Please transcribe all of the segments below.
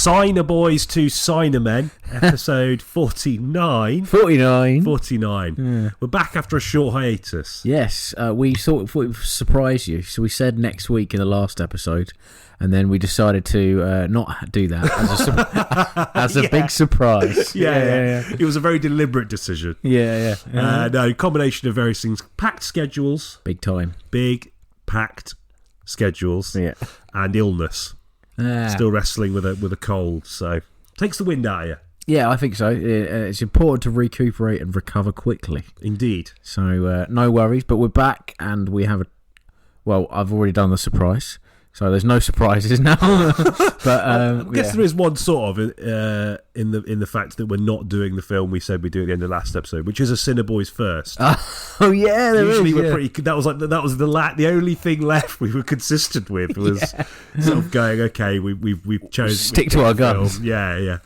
Signer Boys to Signer Men, episode 49. 49. Yeah. We're back after a short hiatus. Yes, we thought we'd surprise you. So we said next week in the last episode, and then we decided to not do that as a big surprise. Yeah. It was a very deliberate decision. Yeah. No, combination of various things. Packed schedules. Big time. Big, packed schedules. Yeah. And illness. Still wrestling with a cold, so takes the wind out of you. Yeah, I think so. It's important to recuperate and recover quickly. Indeed. So no worries, but we're back and we have I've already done the surprise, so there's no surprises now. But I guess there is one sort of in the fact that we're not doing the film we said we'd do at the end of the last episode, which is a Cinner Boys first. Oh yeah, usually is, we're pretty. That was the only thing left we were consistent with was sort of going, okay, we've chosen stick to our guns. Yeah.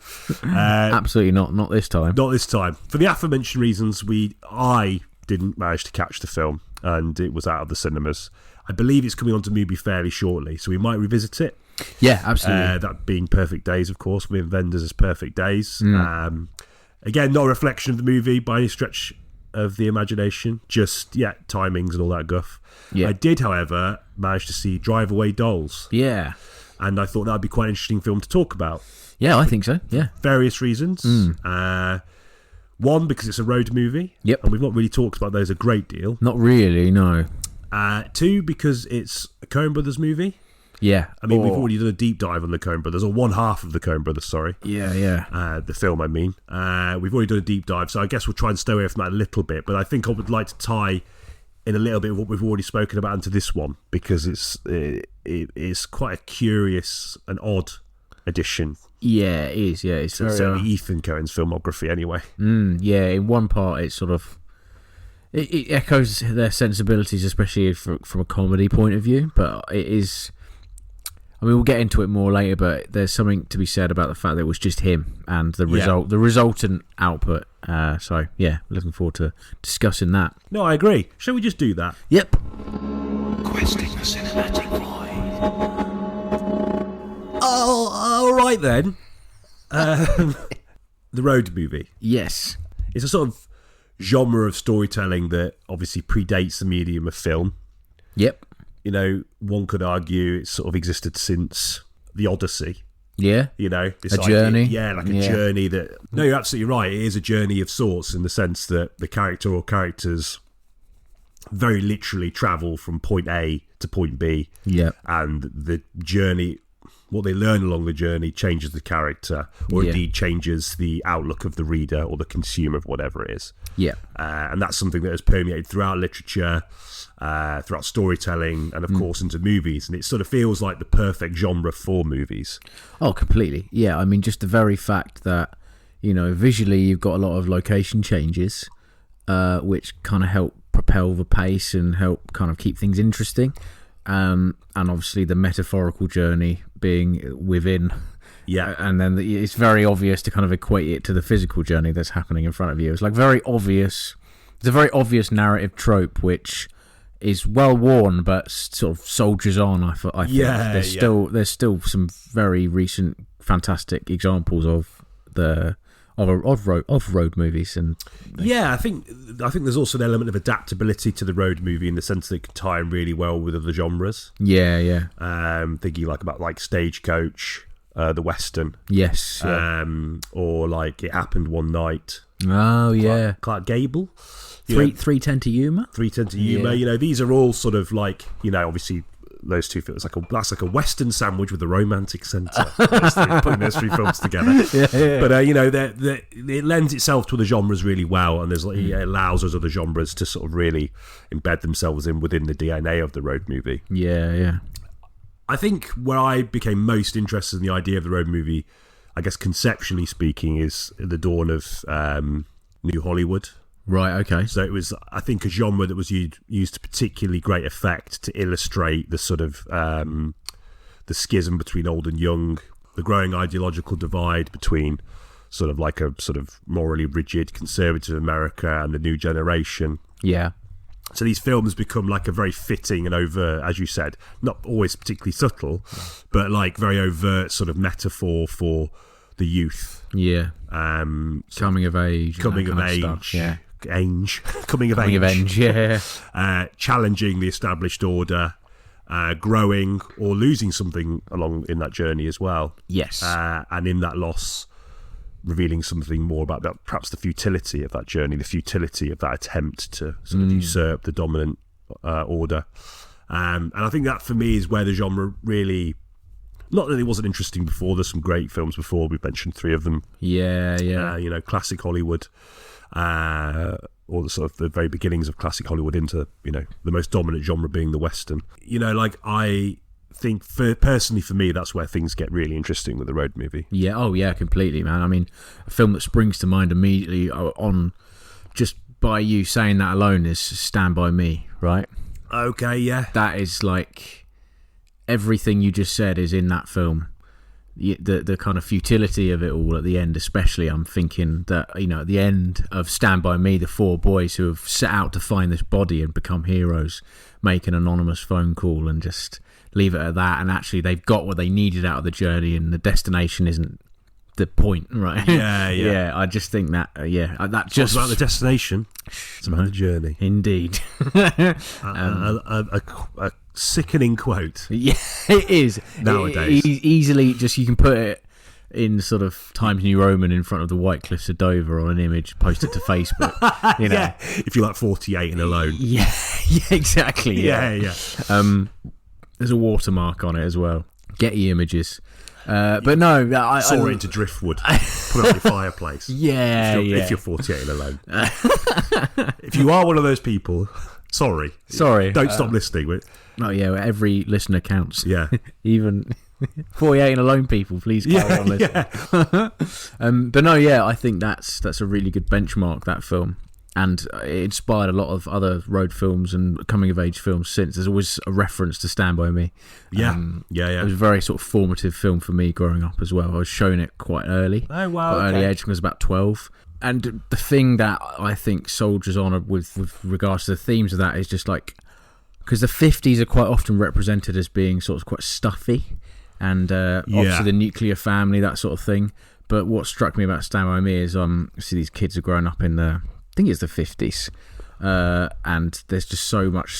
Absolutely not this time. Not this time. For the aforementioned reasons, I didn't manage to catch the film, and it was out of the cinemas. I believe it's coming onto Mubi fairly shortly, so we might revisit it. Yeah, absolutely. That being Perfect Days, of course. Wim Wenders' Perfect Days. Again, not a reflection of the movie by any stretch of the imagination. Just, timings and all that guff. Yeah. I did, however, manage to see Drive Away Dolls. Yeah. And I thought that would be quite an interesting film to talk about. Yeah, I think so, yeah. Various reasons. One, because it's a road movie. Yep. And we've not really talked about those a great deal. Not really, no. Two, because it's a Coen Brothers movie. Yeah. I mean, we've already done a deep dive on the Coen Brothers, or one half of the Coen Brothers, sorry. Yeah. The film, I mean. We've already done a deep dive, so I guess we'll try and stay away from that a little bit. But I think I would like to tie in a little bit of what we've already spoken about into this one, because it's quite a curious and odd addition. Yeah, it is. Yeah, it's certainly Ethan Coen's filmography, anyway. Yeah, in one part, it's sort of it echoes their sensibilities, especially from a comedy point of view. But it is. I mean, we'll get into it more later, but there's something to be said about the fact that it was just him and the resultant output. So, looking forward to discussing that. No, I agree. Shall we just do that? Yep. Questing the cinematic void. Oh, all right then. The road movie. Yes. It's a sort of genre of storytelling that obviously predates the medium of film. Yep. You know, one could argue it's sort of existed since the Odyssey. Yeah. You know, this journey. Yeah, like a journey that... No, you're absolutely right. It is a journey of sorts in the sense that the character or characters very literally travel from point A to point B. Yeah. And the journey... What they learn along the journey changes the character, or indeed changes the outlook of the reader or the consumer of whatever it is. Yeah. And that's something that has permeated throughout literature, throughout storytelling, and of course into movies. And it sort of feels like the perfect genre for movies. Oh, completely. Yeah, I mean, just the very fact that, you know, visually you've got a lot of location changes, which kind of help propel the pace and help kind of keep things interesting. And obviously the metaphorical journey being within, and then it's very obvious to kind of equate it to the physical journey that's happening in front of you. It's like very obvious. It's a very obvious narrative trope which is well worn, but sort of soldiers on. I think there's still some very recent fantastic examples of road movies, and I think there's also an element of adaptability to the road movie in the sense that it can tie in really well with other genres. Thinking about Stagecoach, the Western, yes, or like It Happened One Night. Oh yeah, Clark Gable, 310 to Yuma. 310 to Yuma. You know, these are all sort of like, you know, obviously. Those two films, that's like a Western sandwich with a romantic centre. Putting those three films together, but you know, it lends itself to the genres really well, and it allows those other genres to sort of really embed themselves within the DNA of the road movie. I think where I became most interested in the idea of the road movie, I guess conceptually speaking, is the dawn of New Hollywood. Right, okay. So it was, I think, a genre that was used to particularly great effect to illustrate the sort of the schism between old and young, the growing ideological divide between sort of like a sort of morally rigid conservative America and the new generation. Yeah. So these films become like a very fitting and overt, as you said, not always particularly subtle, but like very overt sort of metaphor for the youth. Yeah. Coming of age. Coming of age. Stuff. Yeah. Coming of age. Yeah. Challenging the established order, growing or losing something along in that journey as well. Yes. And in that loss, revealing something more about that, perhaps the futility of that journey, the futility of that attempt to sort of usurp the dominant order. And I think that for me is where the genre really, not that it wasn't interesting before, there's some great films before, we've mentioned 3 of them. Yeah. Classic Hollywood, or the sort of the very beginnings of classic Hollywood into, the most dominant genre being the Western. I think personally for me, that's where things get really interesting with the road movie. Yeah, oh yeah, completely, man. I mean, a film that springs to mind immediately on just by you saying that alone is Stand By Me, right? Okay, yeah. That is like everything you just said is in that film. The kind of futility of it all at the end, especially, I'm thinking that, at the end of Stand By Me, the 4 boys who have set out to find this body and become heroes make an anonymous phone call and just leave it at that, and actually they've got what they needed out of the journey, and the destination isn't the point, right? Yeah. I just think that that It's just about the destination, it's about the journey. Indeed. A sickening quote. Yeah, it is nowadays. Easily, just you can put it in sort of Times New Roman in front of the White Cliffs of Dover on an image, post it to Facebook. Yeah, if you're like 48 and alone. Yeah, exactly. Yeah. There's a watermark on it as well. Getty Images. But no, I saw it into driftwood. Put it on your fireplace. Yeah, if you're 48 and alone. If you are one of those people, sorry. Don't stop listening. Oh yeah, every listener counts. Yeah. Even 48 and alone people, please carry on listening. Yeah. But no, I think that's a really good benchmark, that film. And it inspired a lot of other road films and coming-of-age films since. There's always a reference to Stand By Me. Yeah. It was a very sort of formative film for me growing up as well. I was shown it quite early. Oh, wow. Quite early age, when I was about 12. And the thing that I think soldiers on with regards to the themes of that is just like... Because the 50s are quite often represented as being sort of quite stuffy. And obviously the nuclear family, that sort of thing. But what struck me about Stand By Me is see these kids are growing up in the... I think it's the 50s, and there's just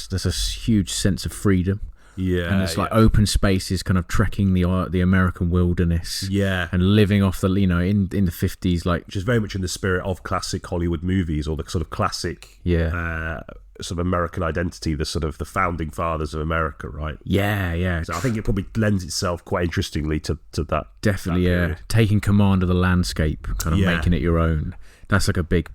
there's a huge sense of freedom, and it's like open spaces, kind of trekking the American wilderness, and living off the in the 50s, like which is very much in the spirit of classic Hollywood movies, or the sort of classic sort of American identity, the sort of the founding fathers of America, right? So I think it probably lends itself quite interestingly to that. Definitely, that taking command of the landscape, kind of making it your own. That's like a big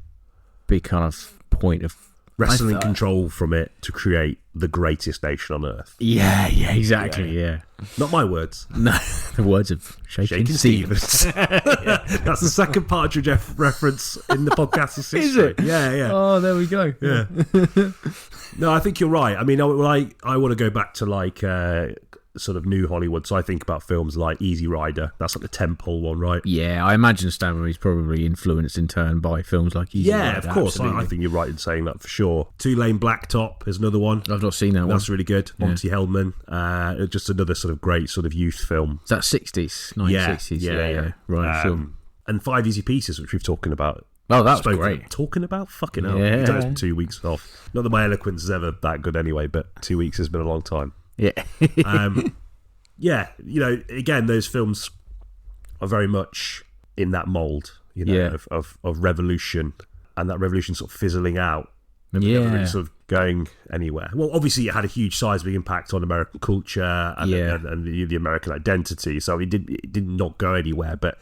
kind of point of wrestling control from it to create the greatest nation on earth. Yeah, exactly. Yeah. Not my words. No, the words of Shakin' Stevens. That's the second Partridge reference in the podcast's history. Is it? Yeah. Oh, there we go. Yeah. No, I think you're right. I mean, I want to go back to like sort of new Hollywood, so I think about films like Easy Rider. That's like the tentpole one, right? Yeah, I imagine Stand By Me is probably influenced in turn by films like Easy Rider. Yeah, of course. I think you're right in saying that for sure. Two Lane Blacktop is another one. I've not seen that one. That's really good. Monty Hellman. Just another sort of great sort of youth film. Is that 60s? 1960s? Yeah. Right, sure. And 5 Easy Pieces, which we've talking about. Oh, that was great. Talking about? Fucking hell. Yeah. That was 2 weeks off. Not that my eloquence is ever that good anyway, but 2 weeks has been a long time. Yeah. Yeah, again, those films are very much in that mould, of revolution, and that revolution sort of fizzling out. Never really sort of going anywhere. Well, obviously, it had a huge seismic impact on American culture and the American identity, so it did not go anywhere. But,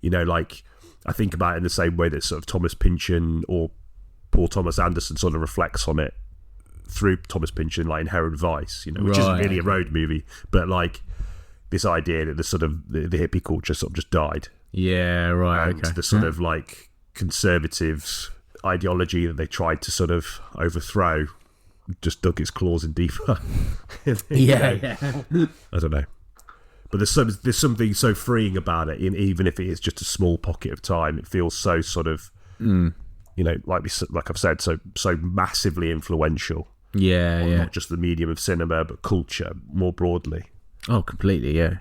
I think about it in the same way that sort of Thomas Pynchon or Paul Thomas Anderson sort of reflects on it through Thomas Pynchon, like Inherent Vice, which isn't really a road movie, but like this idea that the sort of the hippie culture sort of just died. Yeah, right. And the sort of like conservative ideology that they tried to sort of overthrow just dug its claws in deeper. Yeah. I don't know. But there's something so freeing about it, even if it is just a small pocket of time. It feels so sort of, like I've said, so massively influential. Yeah, yeah. Not just the medium of cinema, but culture more broadly. Oh, completely, yeah.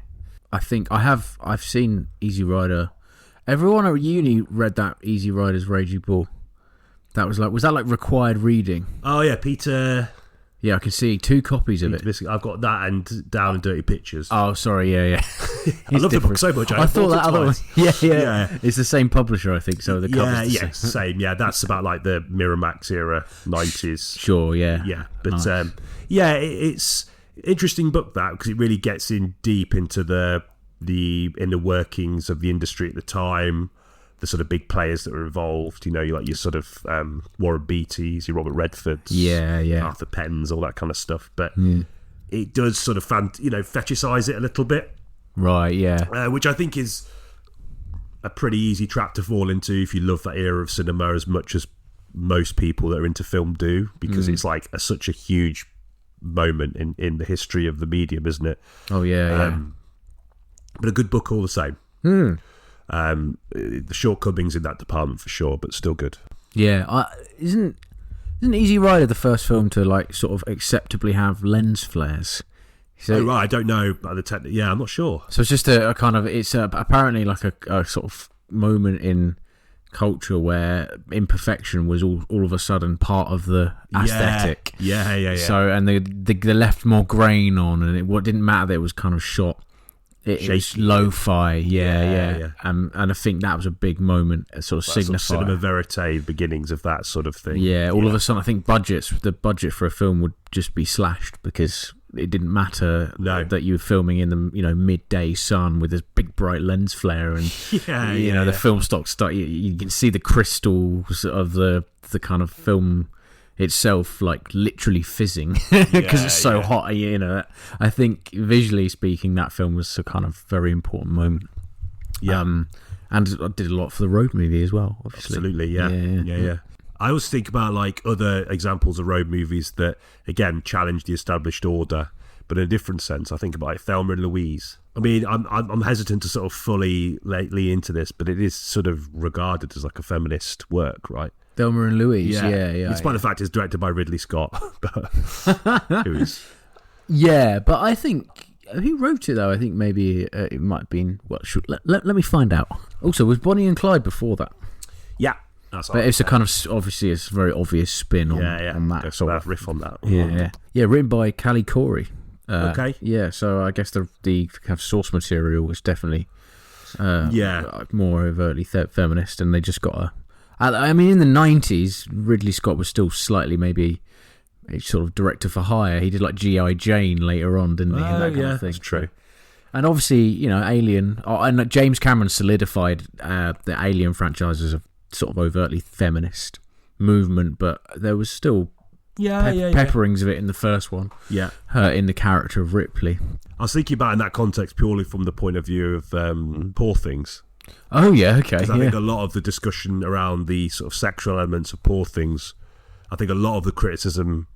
I think I've seen Easy Rider. Everyone at uni read that Easy Rider's Raging Bull. Was that like required reading? Oh yeah, Peter. Yeah, I can see 2 copies of it. I've got that and Down and Dirty Pictures. Oh, sorry, yeah. I love the book so much. I thought that other one. Yeah. It's the same publisher, I think. So the covers. Yeah, same. Yeah, that's about like the Miramax era, 90s. Sure, yeah. Yeah, but Nice. it's interesting book that because it really gets in deep into the inner workings of the industry at the time. The sort of big players that were involved, you like your sort of Warren Beatty's, your Robert Redfords, Arthur Penn's, all that kind of stuff. But it does sort of fetishize it a little bit, right? Yeah, which I think is a pretty easy trap to fall into if you love that era of cinema as much as most people that are into film do, because it's like such a huge moment in the history of the medium, isn't it? Oh yeah. But a good book all the same. The shortcomings in that department for sure, but still good. Yeah, isn't Easy Rider the first film to like sort of acceptably have lens flares? So, right, I don't know about the technique. Yeah, I'm not sure. So it's just a kind of apparently like a sort of moment in culture where imperfection was all of a sudden part of the aesthetic. Yeah. So and they left more grain on, and it didn't matter that it was kind of shot. It was lo-fi, yeah. And I think that was a big moment, a sort of signifier. Sort of cinema verite, beginnings of that sort of thing. Yeah, all of a sudden, I think the budget for a film would just be slashed because it didn't matter that you were filming in the midday sun with this big bright lens flare, and the film stock start. You can see the crystals of the kind of film itself like literally fizzing because it's so hot. I think visually speaking that film was a kind of very important moment. And I did a lot for the road movie as well, obviously. Absolutely. Yeah. I always think about like other examples of road movies that again challenge the established order, but in a different sense. I think about like Thelma and Louise. I mean, I'm hesitant to sort of fully lately into this, but it is sort of regarded as like a feminist work, right? Thelma and Louise, yeah. Despite the fact it's directed by Ridley Scott, but who is? Yeah, but I think who wrote it though? I think maybe it might have been. Well, let me find out. Also, was Bonnie and Clyde before that? Yeah, but it's a kind of obviously it's a very obvious spin on that sort of riff on that. Yeah, written by Callie Corey. Okay. Yeah, so I guess the kind of source material was definitely more overtly feminist, and they just got a. I mean, in the 90s, Ridley Scott was still slightly maybe a sort of director for hire. He did like G.I. Jane later on, didn't he? And that kind of thing. That's true. And obviously, Alien. And James Cameron solidified the Alien franchise as a sort of overtly feminist movement, but there was still pepperings of it in the first one. Yeah. In the character of Ripley. I was thinking about it in that context purely from the point of view of Poor Things. Oh, yeah, okay. Because I think a lot of the discussion around the sort of sexual elements of Poor Things, I think a lot of the criticism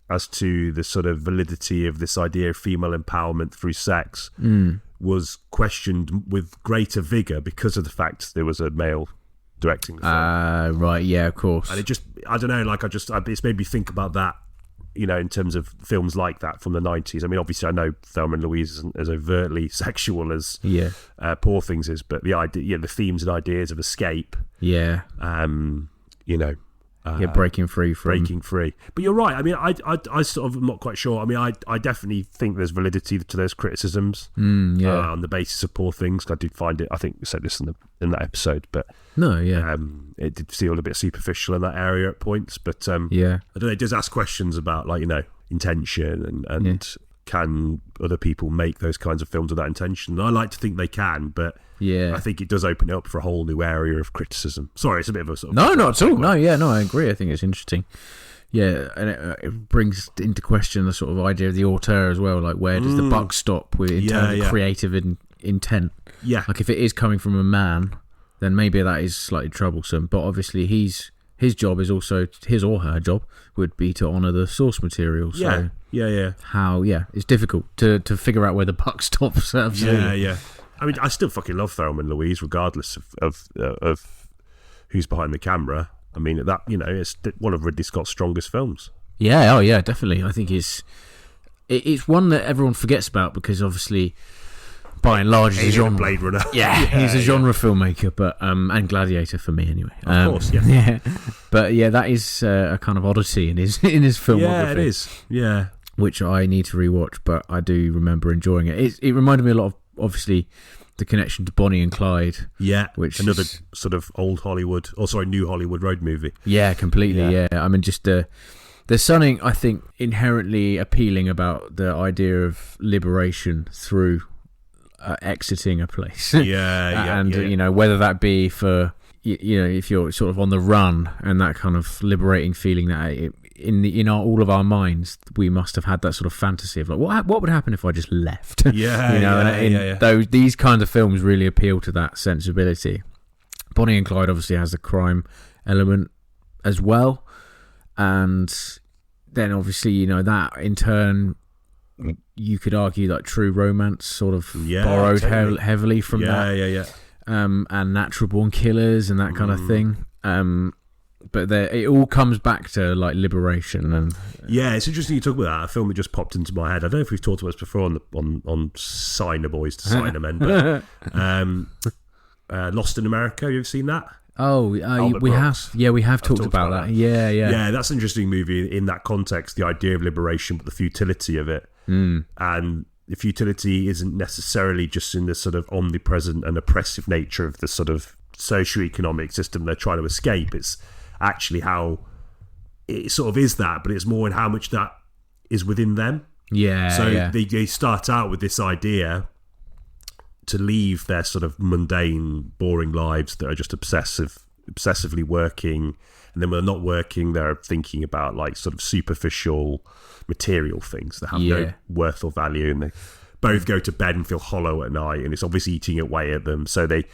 as to the sort of validity of this idea of female empowerment through sex was questioned with greater vigour because of the fact there was a male directing the film. Right, yeah, of course. And it just, I don't know, it's made me think about that, in terms of films like that from the 90s. I mean, obviously I know Thelma and Louise isn't as overtly sexual as Poor Things is, but the idea, the themes and ideas of escape, breaking free. But you're right. I mean, I sort of am not quite sure. I mean, I definitely think there's validity to those criticisms on the basis of Poor Things. I did find it. I think we said this in that episode, but it did feel a bit superficial in that area at points. But I don't know. It does ask questions about intention and can other people make those kinds of films with that intention? And I like to think they can, but I think it does open it up for a whole new area of criticism. Sorry, it's a bit of a sort of... No, not at all. No, I agree. I think it's interesting. Yeah, and it brings into question the sort of idea of the auteur as well. Like, where does the buck stop in terms of creative intent? Yeah. Like, if it is coming from a man, then maybe that is slightly troublesome. But obviously, his job is also, his or her job would be to honour the source material. So it's difficult to figure out where the buck stops. Absolutely. Yeah. I mean, I still fucking love Thelma and Louise, regardless of who's behind the camera. I mean, it's one of Ridley Scott's strongest films. Yeah, oh yeah, definitely. I think it's one that everyone forgets about because obviously, by and large, he's a genre Blade Runner. Yeah, he's a genre filmmaker, but and Gladiator for me anyway. Of course, yeah. Yeah, but yeah, that is a kind of oddity in his filmography. Yeah, it is. Yeah, which I need to rewatch, but I do remember enjoying it. It reminded me a lot of obviously the connection to Bonnie and Clyde. Yeah, which another is, sort of old Hollywood, new Hollywood road movie. Yeah, completely. Yeah, I mean, just there's something I think inherently appealing about the idea of liberation through exiting a place. And you know, whether that be for you know, if you're sort of on the run, and that kind of liberating feeling that all of our minds, we must have had that sort of fantasy of like, what would happen if I just left? These kinds of films really appeal to that sensibility. Bonnie and Clyde obviously has the crime element as well, and then obviously, you know, that in turn, you could argue that True Romance sort of borrowed heavily from that. And Natural Born Killers and that kind of thing. But it all comes back to like liberation and it's interesting you talk about that. A film that just popped into my head. I don't know if we've talked about this before on Signer Boys to Signer Men, but Lost in America. You ever seen that? Oh, we have. Yeah, we have talked about that. Yeah. That's an interesting movie in that context. The idea of liberation, but the futility of it, and the futility isn't necessarily just in the sort of omnipresent and oppressive nature of the sort of socio-economic system they're trying to escape. It's actually how it sort of is that, but it's more in how much that is within them. They start out with this idea to leave their sort of mundane, boring lives that are just obsessively working, and then when they're not working, they're thinking about like sort of superficial material things that have no worth or value, and they both go to bed and feel hollow at night, and it's obviously eating away at them. So they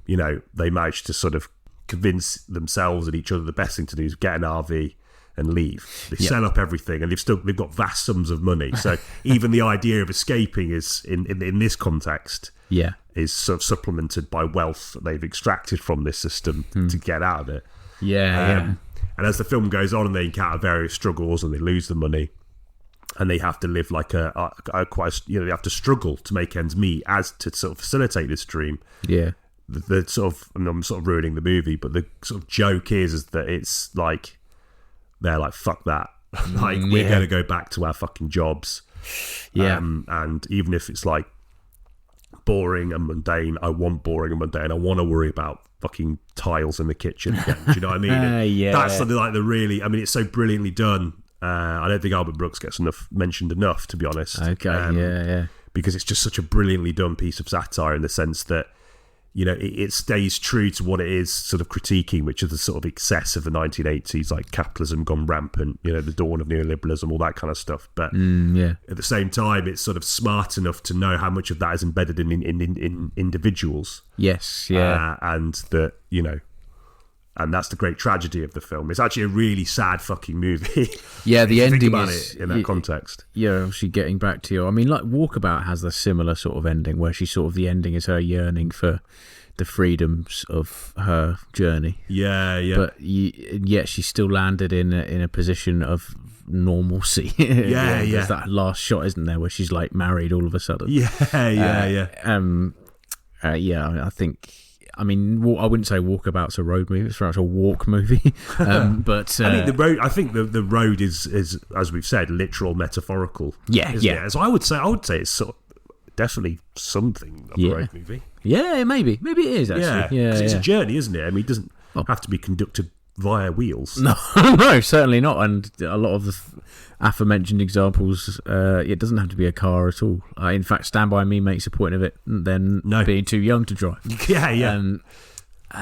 manage to sort of convince themselves and each other the best thing to do is get an RV and leave. They sell up everything, and they've got vast sums of money. So even the idea of escaping is in this context is sort of supplemented by wealth that they've extracted from this system to get out of it. And as the film goes on, and they encounter various struggles, and they lose the money, and they have to live like they have to struggle to make ends meet as to sort of facilitate this dream. The sort of, and I'm sort of ruining the movie, but the sort of joke is that it's like they're like, fuck that, like we're going to go back to our fucking jobs. And even if it's like boring and mundane, I want boring and mundane. I want to worry about fucking tiles in the kitchen again. Do you know what I mean? That's something like the really, I mean, it's so brilliantly done. I don't think Albert Brooks gets mentioned enough, to be honest. Because it's just such a brilliantly done piece of satire in the sense that, you know, it stays true to what it is sort of critiquing, which is the sort of excess of the 1980s, like capitalism gone rampant, you know, the dawn of neoliberalism, all that kind of stuff. But at the same time, it's sort of smart enough to know how much of that is embedded in individuals. And that, you know, and that's the great tragedy of the film. It's actually a really sad fucking movie. The ending think about is it in that context. Obviously getting back to you, I mean, like Walkabout has a similar sort of ending where she sort of, the ending is her yearning for the freedoms of her journey. But yet she still landed in a position of normalcy. There's that last shot, isn't there, where she's like married all of a sudden. I think. I mean, I wouldn't say Walkabout's a road movie; it's very much a walk movie. But I mean, the road. I think the road is, as we've said, literal, metaphorical. So I would say it's sort of definitely something of a road movie. Maybe it is actually. It's a journey, isn't it? I mean, it doesn't have to be conducted via wheels. No, certainly not. And a lot of the aforementioned examples, it doesn't have to be a car at all. In fact, Stand By Me makes a point of it then being too young to drive.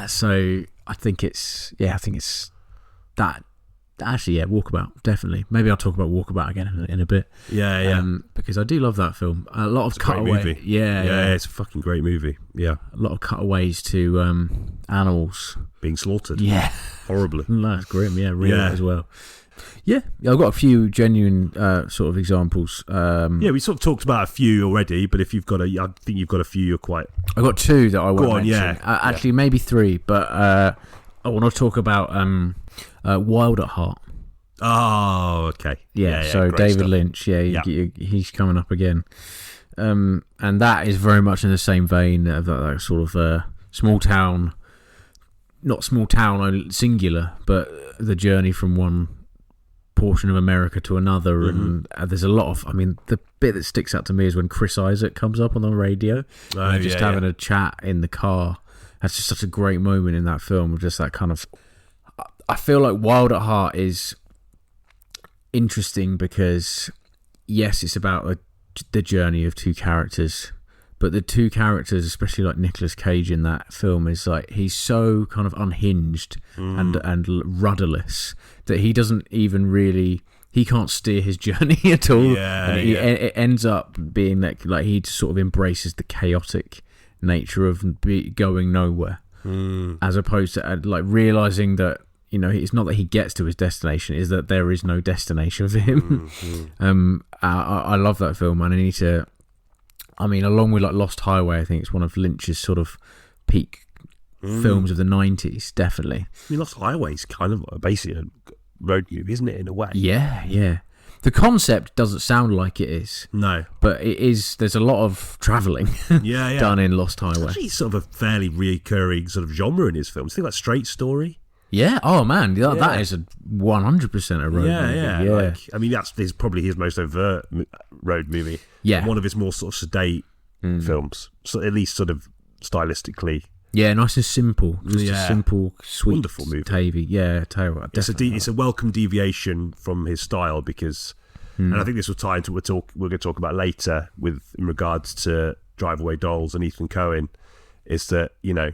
So I think it's that. Actually, Walkabout, definitely. Maybe I'll talk about Walkabout again in a bit. Because I do love that film. A lot of cutaway. It's a fucking great movie. Yeah, a lot of cutaways to animals being slaughtered. Horribly. That's grim. Real as well. I've got a few genuine sort of examples. We sort of talked about a few already, but if you've got I think you've got a few you're quite. I've got two that I want to mention. Actually, maybe three, but I want to talk about Wild at Heart. Oh, okay. So great David stuff. Lynch, he's coming up again. And that is very much in the same vein of that sort of small town, not small town singular, but the journey from one portion of America to another. And there's a lot of, I mean, the bit that sticks out to me is when Chris Isaac comes up on the radio and they're just having a chat in the car. That's just such a great moment in that film. Just that kind of, I feel like Wild at Heart is interesting because, yes, it's about the journey of two characters, but the two characters, especially like Nicolas Cage in that film, is like he's so kind of unhinged and rudderless that he doesn't even really, he can't steer his journey at all. It ends up being that like he sort of embraces the chaotic nature of going nowhere, as opposed to like realizing that, you know, it's not that he gets to his destination, is that there is no destination for him. I love that film, and I need to, I mean, along with like Lost Highway, I think it's one of Lynch's sort of peak films of the 90s, definitely. I mean, Lost Highway is kind of basically a road movie, isn't it, in a way? Yeah. The concept doesn't sound like it is. No. But it is, there's a lot of travelling done in Lost Highway. It's actually sort of a fairly recurring sort of genre in his films. Think like Straight Story. Yeah. Oh man, that is a 100% a road movie. Yeah. Like, I mean, that's probably his most overt road movie. Yeah. One of his more sort of sedate films, so at least sort of stylistically. Yeah, nice and simple. Just a simple, sweet, wonderful movie. Tavy. Yeah, tell you what, it's a welcome deviation from his style because, and I think this will tie into what we're going to talk about later in regards to Drive Away Dolls and Ethan Coen, is that, you know,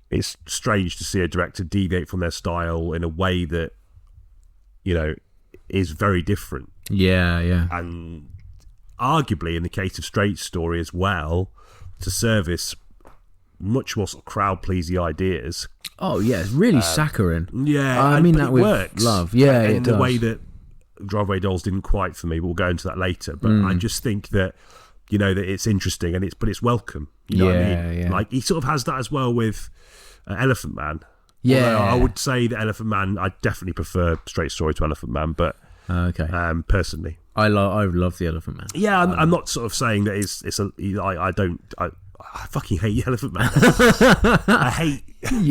it's strange to see a director deviate from their style in a way that, you know, is very different. Yeah. And arguably, in the case of Straight Story as well, to service much more sort of crowd-pleasing ideas. Oh, yeah, it's really saccharine. Yeah, I mean that with works. love. Yeah, in it the does. way that Drive Away Dolls didn't quite for me. We'll go into that later. But I just think that, you know, that it's interesting and it's welcome. You know what I mean? Yeah. Like, he sort of has that as well with Elephant Man. Yeah. Although I would say that Elephant Man, I definitely prefer Straight Story to Elephant Man, but personally. I love the Elephant Man. Yeah, I'm not sort of saying that I fucking hate Elephant Man. I hate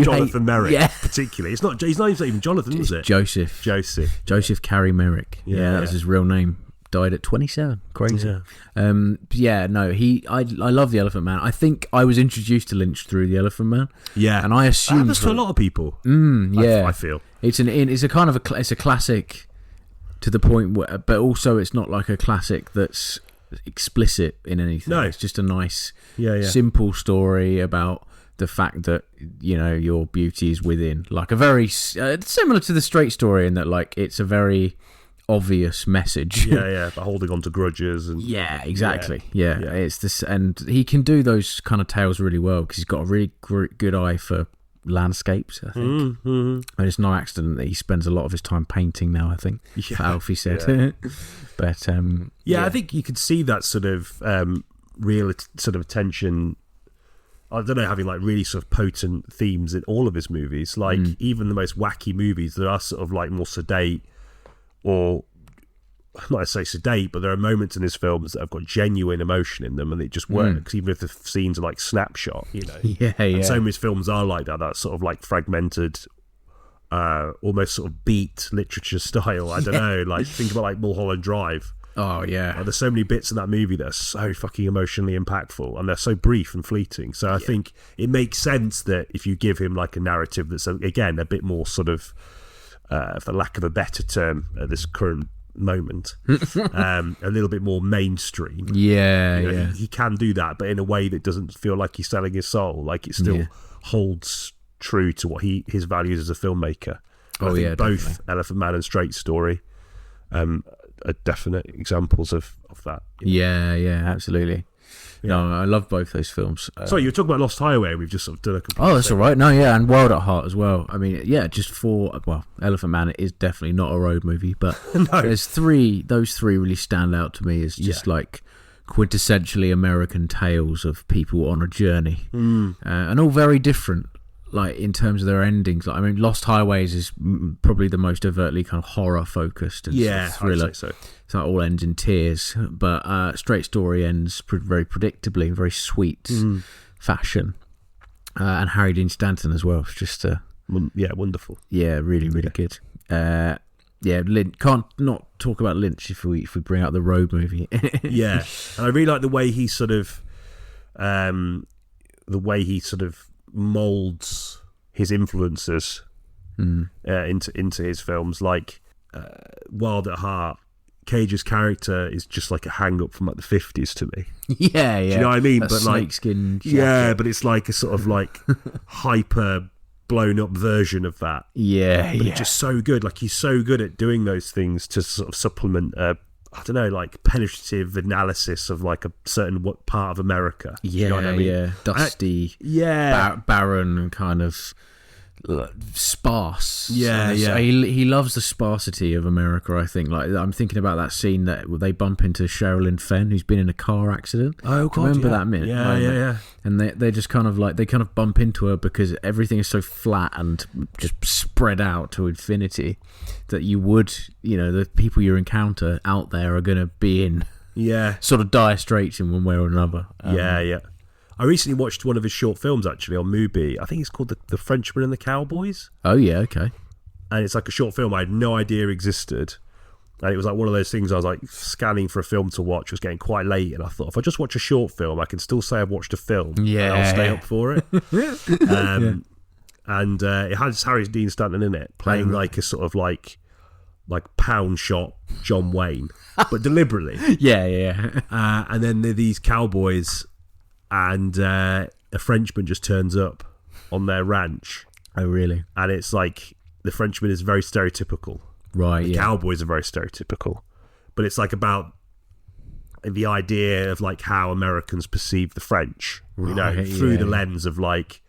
Jonathan Merrick, particularly. It's not. His name's not even Jonathan, is it? Joseph Carey Merrick. Yeah, that's his real name. Died at 27. Crazy. Yeah. I love the Elephant Man. I think I was introduced to Lynch through the Elephant Man. Yeah, and I assumed that's for a lot of people. I feel it's a kind of it's a classic to the point where, but also it's not like a classic that's explicit in anything. No, it's just a nice, simple story about the fact that, you know, your beauty is within. Like a very similar to the Straight Story in that, like, it's a very obvious message. But holding on to grudges and exactly. Yeah. It's this, and he can do those kind of tales really well because he's got a really good eye for landscapes, I think. And it's no accident that he spends a lot of his time painting now, I think. Alfie said. But I think you could see that sort of real sort of attention. I don't know, having like really sort of potent themes in all of his movies. Like even the most wacky movies, there are sort of like more sedate, or not to say sedate, but there are moments in his films that have got genuine emotion in them, and it just works, even if the scenes are like snapshot, you know. And some of his films are like that sort of like fragmented, almost sort of beat literature style. I don't know, like think about like Mulholland Drive. Oh yeah, there's so many bits in that movie that are so fucking emotionally impactful, and they're so brief and fleeting. So I think it makes sense that if you give him like a narrative that's again a bit more sort of, for lack of a better term, at this current moment, a little bit more mainstream. He can do that, but in a way that doesn't feel like he's selling his soul. Like it still holds true to what his values as a filmmaker. And I think both definitely. Elephant Man and Straight Story are definite examples of that. Yeah, absolutely. No, I love both those films. Sorry, you were talking about Lost Highway. We've just sort of done a complete that's all right. No, and Wild at Heart as well. I mean, Elephant Man is definitely not a road movie, but those three really stand out to me as just like quintessentially American tales of people on a journey, and all very different. like in terms of their endings, like, I mean, Lost Highways is probably the most overtly kind of horror focused and sort of thriller. I'd say so. So it all ends in tears, but Straight Story ends very predictably, in very sweet fashion, and Harry Dean Stanton as well. It's just wonderful. Yeah, really good. Lynch, can't not talk about Lynch if we bring out the Road movie. Yeah, and I really like the way he sort of molds his influences into his films. Like Wild at Heart, Cage's character is just like a hang-up from like the 50s to me. Yeah. Do you know what I mean? That but snakeskin jacket. Yeah, but it's like a sort of like hyper blown up version of that. Yeah, but it's just so good. Like, he's so good at doing those things to sort of supplement I don't know, like penetrative analysis of like a certain part of America. Yeah, you know what I mean? Yeah, dusty, barren, and kind of sparse. Yeah. He loves the sparsity of America. I think. Like, I'm thinking about that scene that they bump into Sherilyn Fenn, who's been in a car accident. Oh God, remember that minute? Yeah. And they just kind of bump into her because everything is so flat and just spread out to infinity that the people you encounter out there are going to be in sort of dire straits in one way or another. Yeah. I recently watched one of his short films actually on Mubi. I think it's called The Frenchman and the Cowboys. Oh yeah, okay. And it's like a short film I had no idea existed. And it was like one of those things I was like scanning for a film to watch. It was getting quite late, and I thought, if I just watch a short film, I can still say I've watched a film. Yeah. And I'll stay up for it. And it has Harry Dean Stanton in it, playing like a sort of like pound shot John Wayne, but deliberately. Yeah. And then there are these cowboys, and a Frenchman just turns up on their ranch. Oh, really? And it's like the Frenchman is very stereotypical. Right, the cowboys are very stereotypical, but it's like about the idea of like how Americans perceive the French, through the lens of like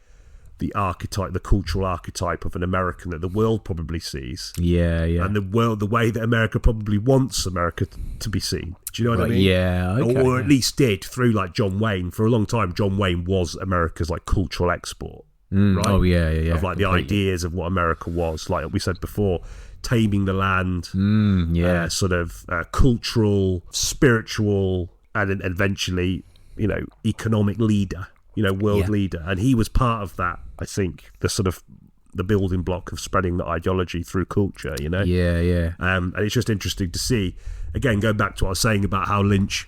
the archetype, the cultural archetype of an American that the world probably sees. Yeah. And the way that America probably wants America to be seen. Do you know what I mean? Yeah, okay. Or at least did through like John Wayne. For a long time, John Wayne was America's like cultural export. Right? Oh, yeah. Of like the ideas of what America was, like we said before, taming the land, sort of cultural, spiritual, and eventually, economic leader, world leader. And he was part of that, I think, the sort of the building block of spreading the ideology through culture, Yeah. And it's just interesting to see, again, going back to what I was saying about how Lynch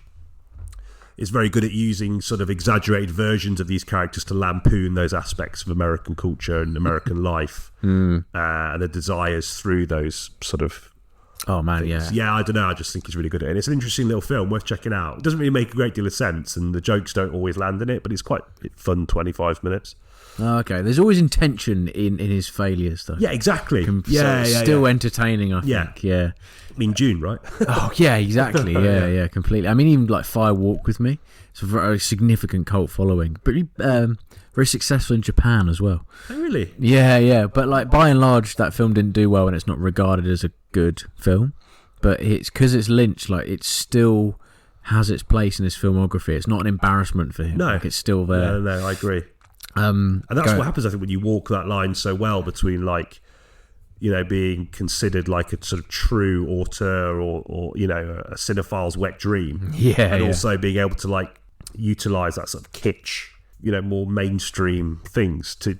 is very good at using sort of exaggerated versions of these characters to lampoon those aspects of American culture and American life, and the desires through those sort of things. I don't know, I just think he's really good at it. And it's an interesting little film worth checking out. It doesn't really make a great deal of sense, and the jokes don't always land in it, but it's quite fun 25 minutes. Okay, there's always intention in his failures, though. Yeah, exactly. Still entertaining, I think. Yeah. I mean, June, right? Oh, yeah, exactly. Yeah, completely. I mean, even like Fire Walk with Me, it's a very significant cult following, but very successful in Japan as well. Oh, really? Yeah. But like by and large, that film didn't do well, and it's not regarded as a good film. But it's because it's Lynch, like it still has its place in his filmography. It's not an embarrassment for him. No, like, it's still there. No, I agree. And that's what happens, I think, when you walk that line so well between like, being considered like a sort of true auteur or a cinephile's wet dream. And also being able to like utilise that sort of kitsch, more mainstream things to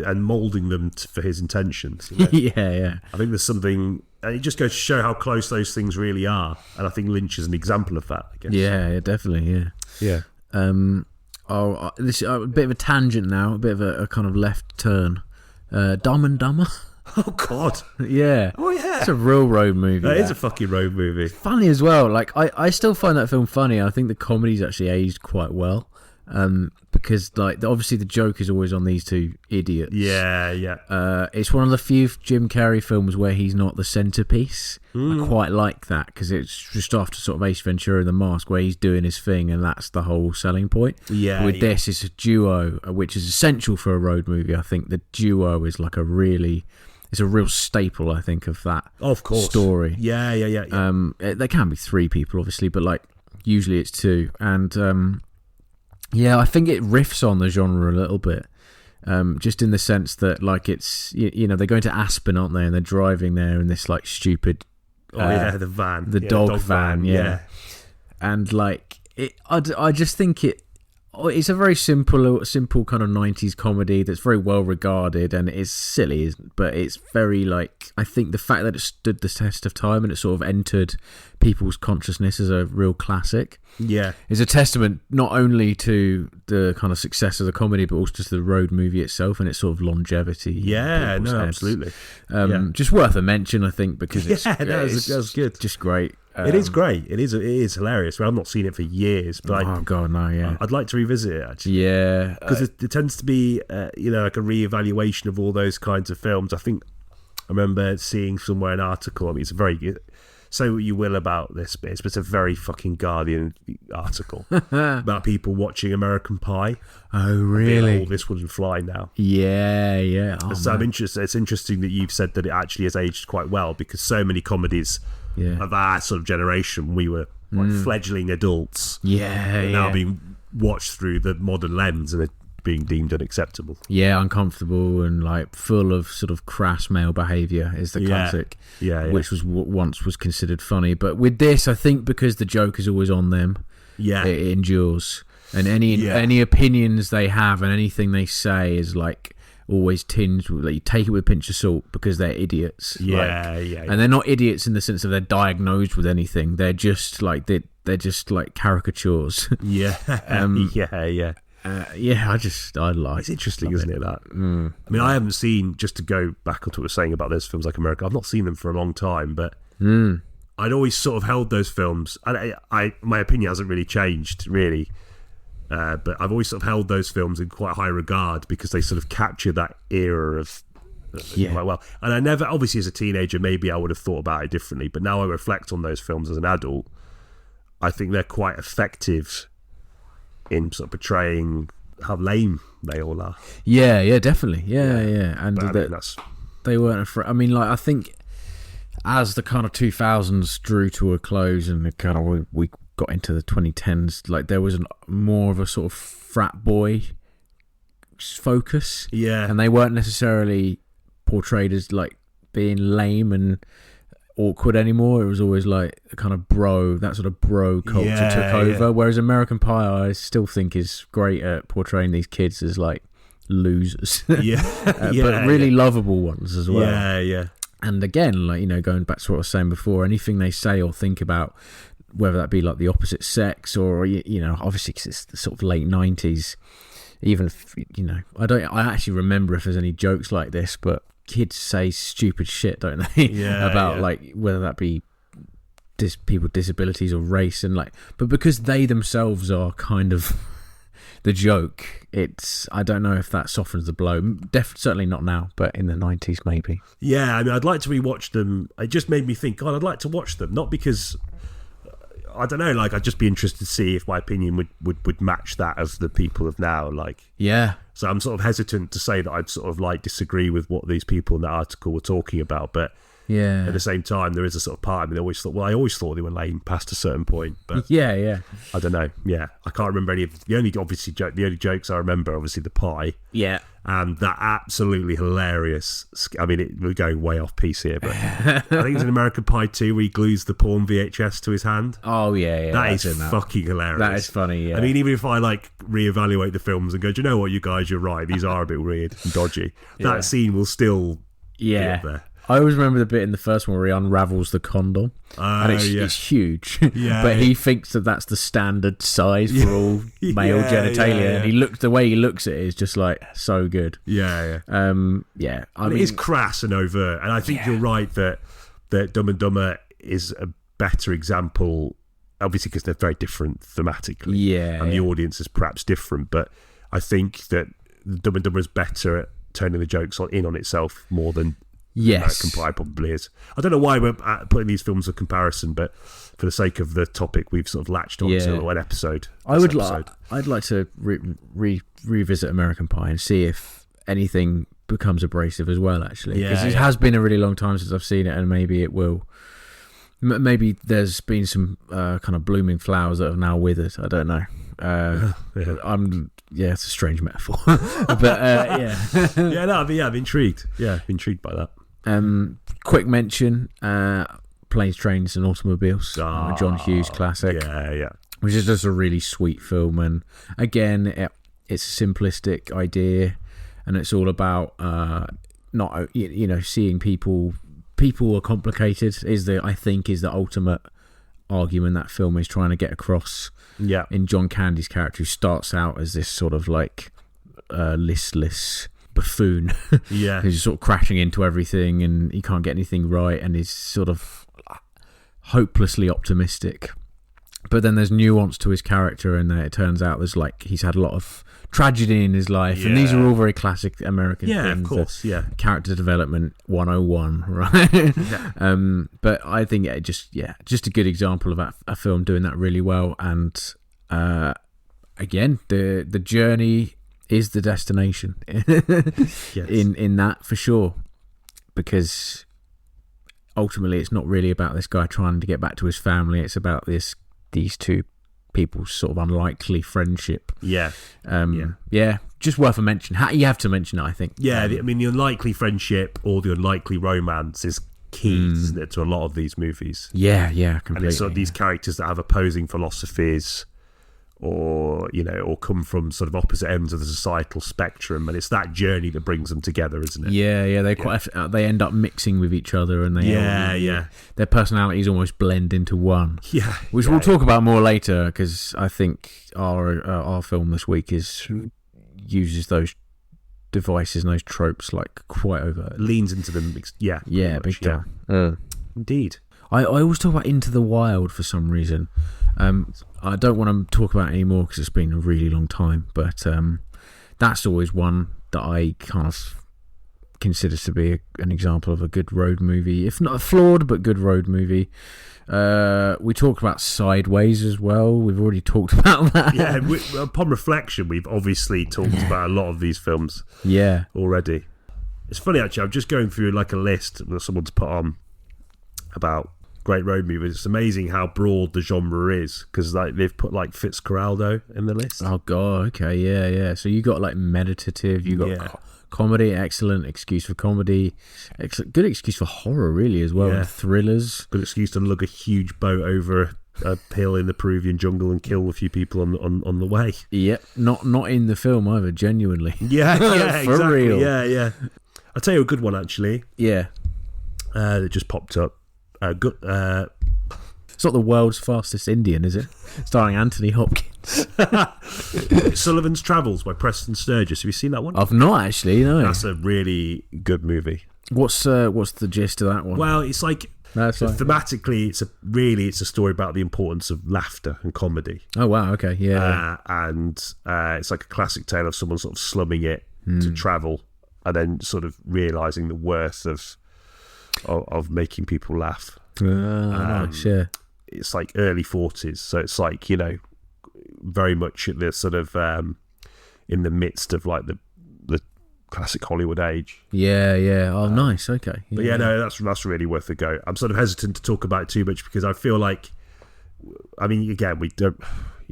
and moulding them for his intentions. Yeah. I think there's something, and it just goes to show how close those things really are. And I think Lynch is an example of that, I guess. Yeah, definitely, yeah. This a bit of a tangent now, a bit of a kind of left turn. Dumb and Dumber. Oh God! Yeah. Oh yeah. It's a real road movie. It is a fucking road movie. Funny as well. Like I still find that film funny. I think the comedy's actually aged quite well. Because like obviously the joke is always on these two idiots. Yeah. It's one of the few Jim Carrey films where he's not the centerpiece. I quite like that because it's just after sort of Ace Ventura and The Mask where he's doing his thing, and that's the whole selling point. Yeah. With this, it's a duo, which is essential for a road movie. I think the duo is like it's a real staple, I think, of that story. Yeah. There can be three people, obviously, but like usually it's two. And I think it riffs on the genre a little bit. Just in the sense that, like, it's they're going to Aspen, aren't they? And they're driving there in this like stupid, the van, the dog van, yeah. And like I just think it's a very simple kind of 90s comedy that's very well regarded, and it's silly, but it's very, like, I think the fact that it stood the test of time and it sort of entered people's consciousness as a real classic is a testament not only to the kind of success of the comedy, but also to the road movie itself and its sort of longevity. Absolutely. Just worth a mention, I think, because that was good. Just great. It is great. It is hilarious. Well, I've not seen it for years, but I'd like to revisit it, actually. Yeah, because it tends to be like a re-evaluation of all those kinds of films. I think I remember seeing somewhere an article. I mean, it's a very, say what you will about this bit, but it's a very fucking Guardian article about people watching American Pie. Oh, really? This wouldn't fly now. Yeah. So I'm interested. It's interesting that you've said that it actually has aged quite well, because so many comedies of our sort of generation, we were like fledgling adults. Now being watched through the modern lens and being deemed unacceptable. Yeah, uncomfortable and like full of sort of crass male behaviour is the classic. Which was what once was considered funny, but with this, I think because the joke is always on them, it endures, and any opinions they have and anything they say is like always tinged with, like, you take it with a pinch of salt because they're idiots. And they're not idiots in the sense of they're diagnosed with anything. They're just like they're just like caricatures. I like. It's interesting, isn't it? That. I mean, I haven't seen, just to go back on to what I was saying about those films like America. I've not seen them for a long time, but I'd always sort of held those films. I my opinion hasn't really changed, really. But I've always sort of held those films in quite high regard because they sort of capture that era of quite well. And I never, obviously as a teenager, maybe I would have thought about it differently, but now I reflect on those films as an adult. I think they're quite effective in sort of portraying how lame they all are. Yeah, definitely. Yeah. And they weren't afraid. I mean, like, I think as the kind of 2000s drew to a close and the kind of we got into the 2010s, like there was more of a sort of frat boy focus, and they weren't necessarily portrayed as like being lame and awkward anymore. It was always like a kind of that sort of bro culture took over, whereas American Pie I still think is great at portraying these kids as like losers, but really lovable ones as well. And again, like, going back to what I was saying before, anything they say or think about, whether that be like the opposite sex or, obviously because it's the sort of late 90s, even if, I actually remember if there's any jokes like this, but kids say stupid shit, don't they? About like, whether that be people with disabilities or race, and like, but because they themselves are kind of the joke, I don't know if that softens the blow. Certainly not now, but in the 90s maybe. I mean, I'd like to rewatch them. It just made me think, God, I'd like to watch them, not because, I don't know, like, I'd just be interested to see if my opinion would match that of the people of now, like. So I'm sort of hesitant to say that I'd sort of like disagree with what these people in that article were talking about, but at the same time, there is a sort of part of me that I always thought they were lame past a certain point, but I don't know. I can't remember any of the only jokes I remember, obviously the pie, and that absolutely hilarious. I mean, we're going way off piece here, but I think it's in American Pie 2 where he glues the porn VHS to his hand. That is fucking hilarious. That is funny. I mean, even if I like reevaluate the films and go, do you know what, you guys, you're right, these are a bit weird and dodgy, that scene will still be up there. I always remember the bit in the first one where he unravels the condom, and it's huge, but he thinks that that's the standard size for all male genitalia, and the way he looks at it is just like so good. I mean, it is crass and overt, and I think you're right that Dumb and Dumber is a better example, obviously because they're very different thematically, and the audience is perhaps different, but I think that Dumb and Dumber is better at turning the jokes in on itself more than American Pie probably is. I don't know why we're putting these films of comparison, but for the sake of the topic, we've sort of latched onto an episode. I'd like to revisit American Pie and see if anything becomes abrasive as well, actually, because it has been a really long time since I've seen it, and maybe it will. Maybe there's been some kind of blooming flowers that have now withered. I don't know. It's a strange metaphor, but yeah. Yeah, no, I'm intrigued. Yeah, intrigued by that. Quick mention: Planes, Trains, and Automobiles, a John Hughes classic. Yeah. Which is just a really sweet film, and again, it's a simplistic idea, and it's all about not seeing people. People are complicated. I think is the ultimate argument that film is trying to get across. Yeah. In John Candy's character, who starts out as this sort of like listless buffoon, yeah, who's sort of crashing into everything, and he can't get anything right, and he's sort of hopelessly optimistic. But then there's nuance to his character, and it turns out there's like he's had a lot of tragedy in his life, and these are all very classic American things. Yeah, of course. Yeah, character development 101, right? Yeah. But I think just a good example of a film doing that really well. And again, the journey is the destination in that for sure, because ultimately it's not really about this guy trying to get back to his family. It's about these two people's sort of unlikely friendship. Yeah. Just worth a mention. You have to mention it, I think. Yeah, the unlikely friendship or the unlikely romance is key, isn't it, to a lot of these movies? Yeah, completely. And it's sort of these characters that have opposing philosophies, or come from sort of opposite ends of the societal spectrum, and it's that journey that brings them together, isn't it? Yeah, they end up mixing with each other, and their personalities almost blend into one. Yeah, which we'll talk about more later, because I think our film this week uses those devices and those tropes like quite over. Leans into them. Big time. Indeed. I always talk about Into the Wild for some reason. I don't want to talk about it anymore because it's been a really long time, but that's always one that I kind of consider to be an example of a good road movie, if not a flawed but good road movie. We talked about Sideways as well. We've already talked about that. Yeah, upon reflection, we've obviously talked about a lot of these films. Yeah, already. It's funny actually. I'm just going through like a list that someone's put on about great road movies. It's amazing how broad the genre is, because like they've put like Fitzcarraldo in the list. Oh god, okay, yeah. So you got like meditative, you got comedy, excellent excuse for comedy, good excuse for horror really as well, and thrillers. Good excuse to lug a huge boat over a hill in the Peruvian jungle and kill a few people on the way. Yep, not in the film either, genuinely. Yeah, for exactly. real. Yeah. I'll tell you a good one actually. Yeah, that just popped up. It's not The World's Fastest Indian, is it? Starring Anthony Hopkins. Sullivan's Travels by Preston Sturges. Have you seen that one? I've not actually. No. That's a really good movie. What's the gist of that one? Well, it's like thematically, it's a story about the importance of laughter and comedy. Oh wow, okay, yeah. And it's like a classic tale of someone sort of slumming it to travel, and then sort of realising the worth of making people laugh. Nice, yeah. It's like early 40s, so it's like, very much at the sort of in the midst of like the classic Hollywood age. Yeah. Oh, nice. Okay. But that's really worth a go. I'm sort of hesitant to talk about it too much because I feel like, again, we don't.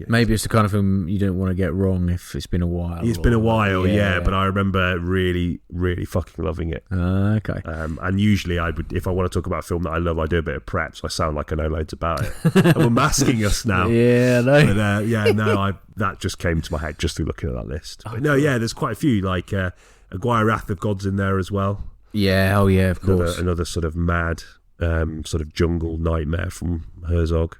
Maybe it's the kind of film you don't want to get wrong if it's been a while. It's been a while, but I remember really, really fucking loving it. Okay. And usually I would, if I want to talk about a film that I love, I do a bit of prep, so I sound like I know loads about it. And we're masking us now. Yeah, no. But that just came to my head just through looking at that list. But there's quite a few, like Aguirre Wrath of God's in there as well. Yeah, of course. Another sort of mad, sort of jungle nightmare from Herzog.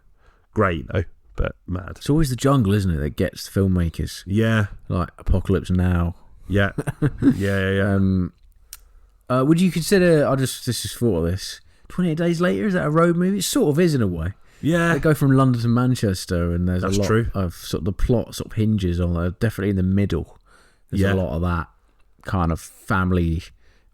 Great though. But mad. It's always the jungle, isn't it, that gets filmmakers. Yeah. Like Apocalypse Now. Yeah. Yeah. Would you consider, I just thought of this, 28 Days Later, is that a road movie? It sort of is in a way. Yeah. They go from London to Manchester, and there's That's a lot true. of sort of the plot sort of hinges on, definitely in the middle. There's a lot of that kind of family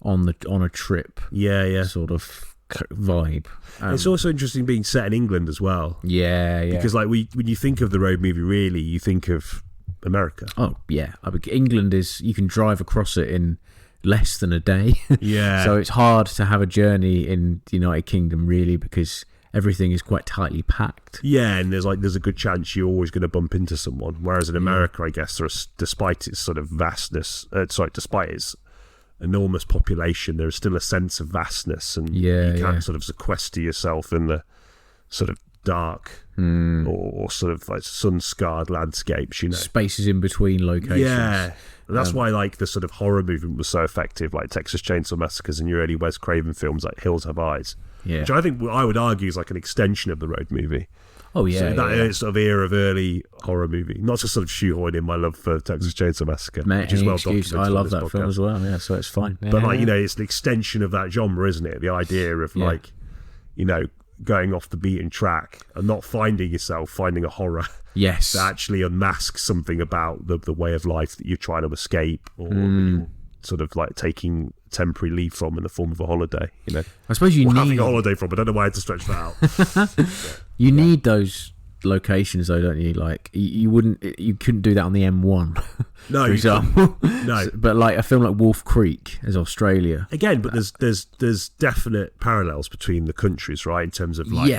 on a trip. Yeah. Sort of vibe. It's also interesting being set in England as well. Yeah. Because like when you think of the road movie, really, you think of America. Oh yeah, England is, you can drive across it in less than a day. Yeah. So it's hard to have a journey in the United Kingdom really, because everything is quite tightly packed. Yeah, and there's a good chance you're always going to bump into someone. Whereas in America, I guess, despite its sort of vastness, despite its enormous population, there's still a sense of vastness, and you can't sort of sequester yourself in the sort of dark or sort of like sun-scarred landscapes, spaces in between locations. Yeah, that's why like the sort of horror movement was so effective, like Texas Chainsaw Massacres and your early Wes Craven films like Hills Have Eyes, which I would argue is like an extension of the Road movie. Oh yeah, so that sort of era of early horror movie, not to sort of shoehorn in my love for Texas Chainsaw Massacre, which is well documented. I love that film as well. Yeah, so it's fine. But like it's an extension of that genre, isn't it? The idea of like, going off the beaten track and not finding a horror. Yes, that actually unmasks something about the way of life that you're trying to escape, or that you're sort of like taking temporary leave from in the form of a holiday. I suppose you need having a holiday from. I don't know why I had to stretch that out. You need those locations, though, don't you? Like you couldn't do that on the M1. No, for example. No, but like a film like Wolf Creek is Australia again. But there's definite parallels between the countries, right? In terms of like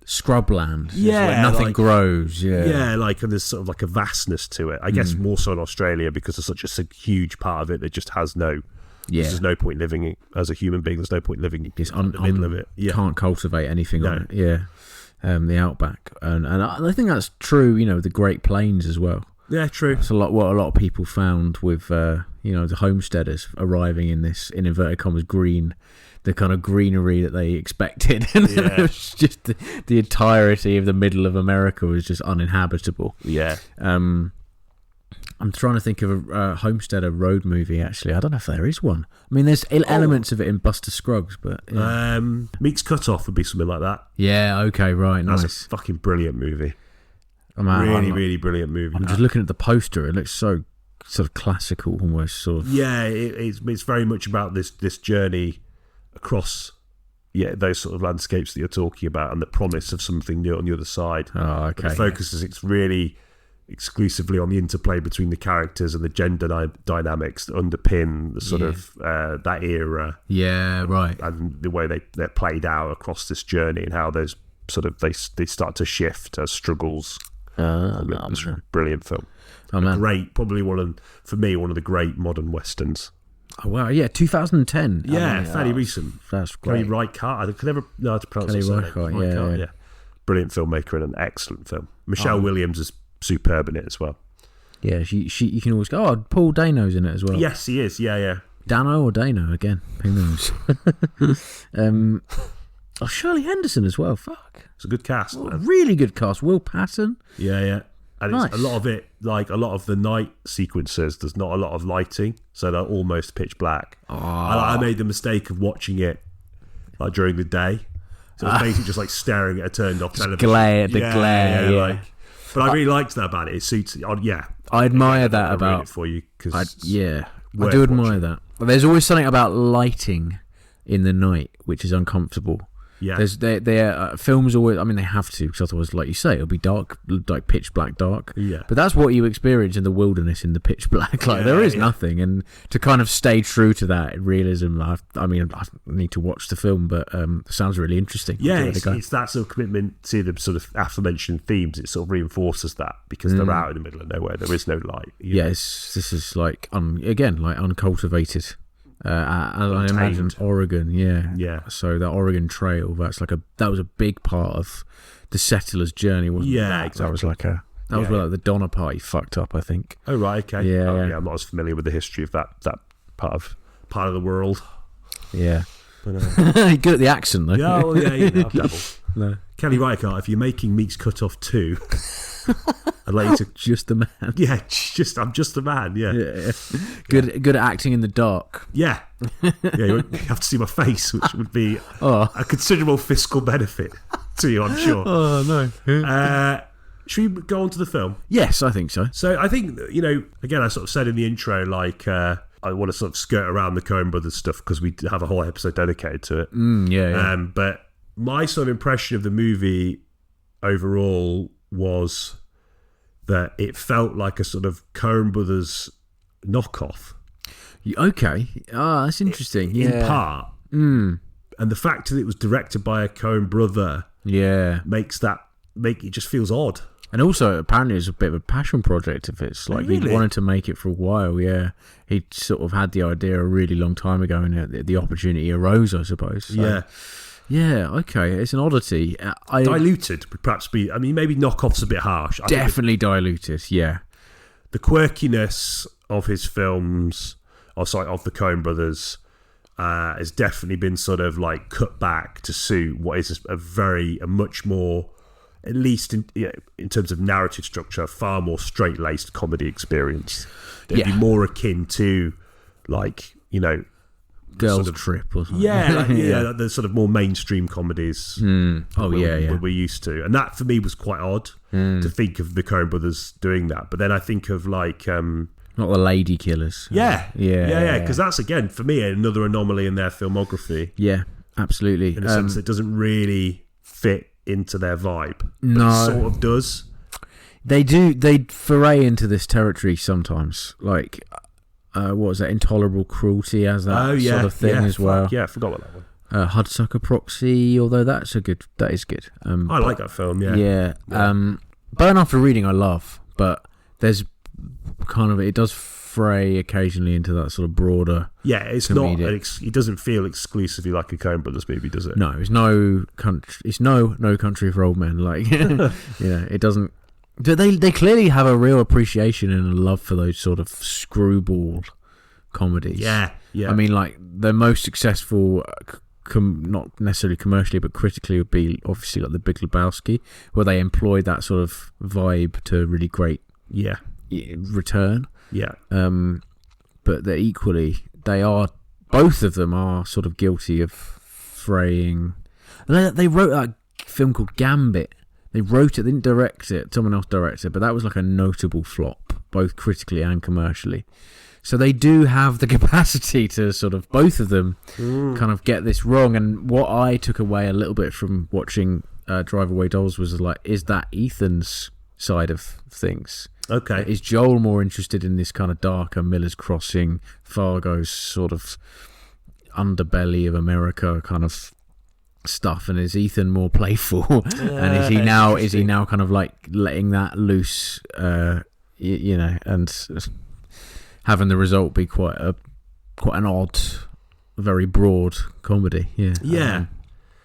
scrubland, where nothing grows. Like, and there's sort of like a vastness to it. I guess more so in Australia because there's such a huge part of it that just has no. There's no point living as a human being. There's no point living in the middle of it. Can't cultivate anything on it. The outback, and I think that's true. The Great Plains as well. Yeah, true. That's what a lot of people found with the homesteaders arriving in this, in inverted commas, the kind of greenery that they expected, and it was just the entirety of the middle of America was just uninhabitable. Yeah. I'm trying to think of a Homesteader road movie, actually. I don't know if there is one. I mean, there's elements of it in Buster Scruggs, but... Yeah. Meek's Cutoff would be something like that. Yeah, okay, right, That's nice. a fucking brilliant movie. Really brilliant movie. I'm just looking at the poster. It looks so sort of classical, almost, sort of... Yeah, it's very much about this journey across... those sort of landscapes that you're talking about, and the promise of something new on the other side. Oh, okay. But the focus is it's really... exclusively on the interplay between the characters and the gender dynamics that underpin the sort of that era. Yeah, right. And the way they're played out across this journey, and how those sort of they start to shift as struggles. It's a brilliant film. Great, probably one of the great modern westerns. Oh wow, yeah, 2010. Fairly recent. That's great. Kelly Reichardt. I could never know how to pronounce it. Reichardt, yeah. Brilliant filmmaker and an excellent film. Michelle Williams is superb in it as well. Yeah, she you can always go, Paul Dano's in it as well. Yes, he is. Yeah. Dano or Dano again, who knows? Shirley Henderson as well. Fuck, it's a good cast. Really good cast. Will Patton. Yeah. And nice. It's a lot of it, like a lot of the night sequences, there's not a lot of lighting, so they're almost pitch black. I made the mistake of watching it like during the day, so it's basically just like staring at a turned off television. Glare. Yeah. But I really liked that about it. It suits it. I admire that about it for you, because I do admire that. But there's always something about lighting in the night which is uncomfortable. Yeah, their films always. I mean, they have to, because otherwise, like you say, it'll be dark, like pitch black dark. Yeah, but that's what you experience in the wilderness in the pitch black. Like there is nothing, and to kind of stay true to that realism. I need to watch the film, but it sounds really interesting. Yeah, it's that sort of commitment to the sort of aforementioned themes. It sort of reinforces that, because they're out in the middle of nowhere. There is no light. This is like uncultivated. I imagine Oregon, yeah. So that Oregon Trail, that was a big part of the settlers' journey, wasn't it? Yeah, exactly. That was where the Donner Party fucked up, I think. Oh right, okay. Yeah, I'm not as familiar with the history of that part of the world. Yeah, but, you're good at the accent, though. Yeah, I've dabbled. No. Kelly Reichardt, if you're making Meek's Cutoff 2. I'd like you to just the man. Yeah, I'm just the man. Yeah. Good at acting in the dark. Yeah. You have to see my face, which would be a considerable fiscal benefit to you, I'm sure. Oh no. Should we go on to the film? Yes, I think so. So I think, again, I sort of said in the intro, like I want to sort of skirt around the Coen Brothers stuff because we have a whole episode dedicated to it. Yeah. But my sort of impression of the movie overall was that it felt like a sort of Coen Brothers knockoff. Okay. That's interesting. In part. and the fact that it was directed by a Coen brother, makes it just feels odd. And also, apparently, it's a bit of a passion project. If it's like he wanted to make it for a while, he sort of had the idea a really long time ago, and the opportunity arose, I suppose. So, okay, it's an oddity. Diluted would perhaps be. I mean, maybe knockoff's a bit harsh. Definitely diluted. Yeah, the quirkiness of his films, of the Coen brothers, has definitely been sort of like cut back to suit what is a much more, at least in terms of narrative structure, far more straight-laced comedy experience. They'd be more akin to, like, Girls sort of, Trip or something. Like the sort of more mainstream comedies we're used to. And that, for me, was quite odd to think of the Coen brothers doing that. But then I think of, like... not the lady killers. Because that's, again, for me, another anomaly in their filmography. Yeah, absolutely. In a sense that it doesn't really fit into their vibe. No, it sort of does. They foray into this territory sometimes, like what was that, Intolerable Cruelty as that sort of thing as well. I forgot about that one. Hudsucker Proxy, although that is good. I like that film. Burn After Reading I love, but there's kind of, it does fray occasionally into that sort of broader. Yeah, it's comedic. It doesn't feel exclusively like a Coen Brothers movie, does it? No, it's no country. It's no Country for Old Men. Like, it doesn't. They clearly have a real appreciation and a love for those sort of screwball comedies. Yeah. I mean, like the most successful, not necessarily commercially but critically, would be obviously like The Big Lebowski, where they employed that sort of vibe to really great return. But they're equally, both of them are sort of guilty of fraying. They wrote that film called Gambit. They wrote it, they didn't direct it, someone else directed it, but that was like a notable flop, both critically and commercially. So they do have the capacity to sort of, both of them, kind of get this wrong. And what I took away a little bit from watching Drive Away Dolls was like, is that Ethan's side of things? Okay. Is Joel more interested in this kind of darker Miller's Crossing, Fargo's sort of underbelly of America kind of stuff, and is Ethan more playful? And is he now kind of like letting that loose, and having the result be quite an odd, very broad comedy?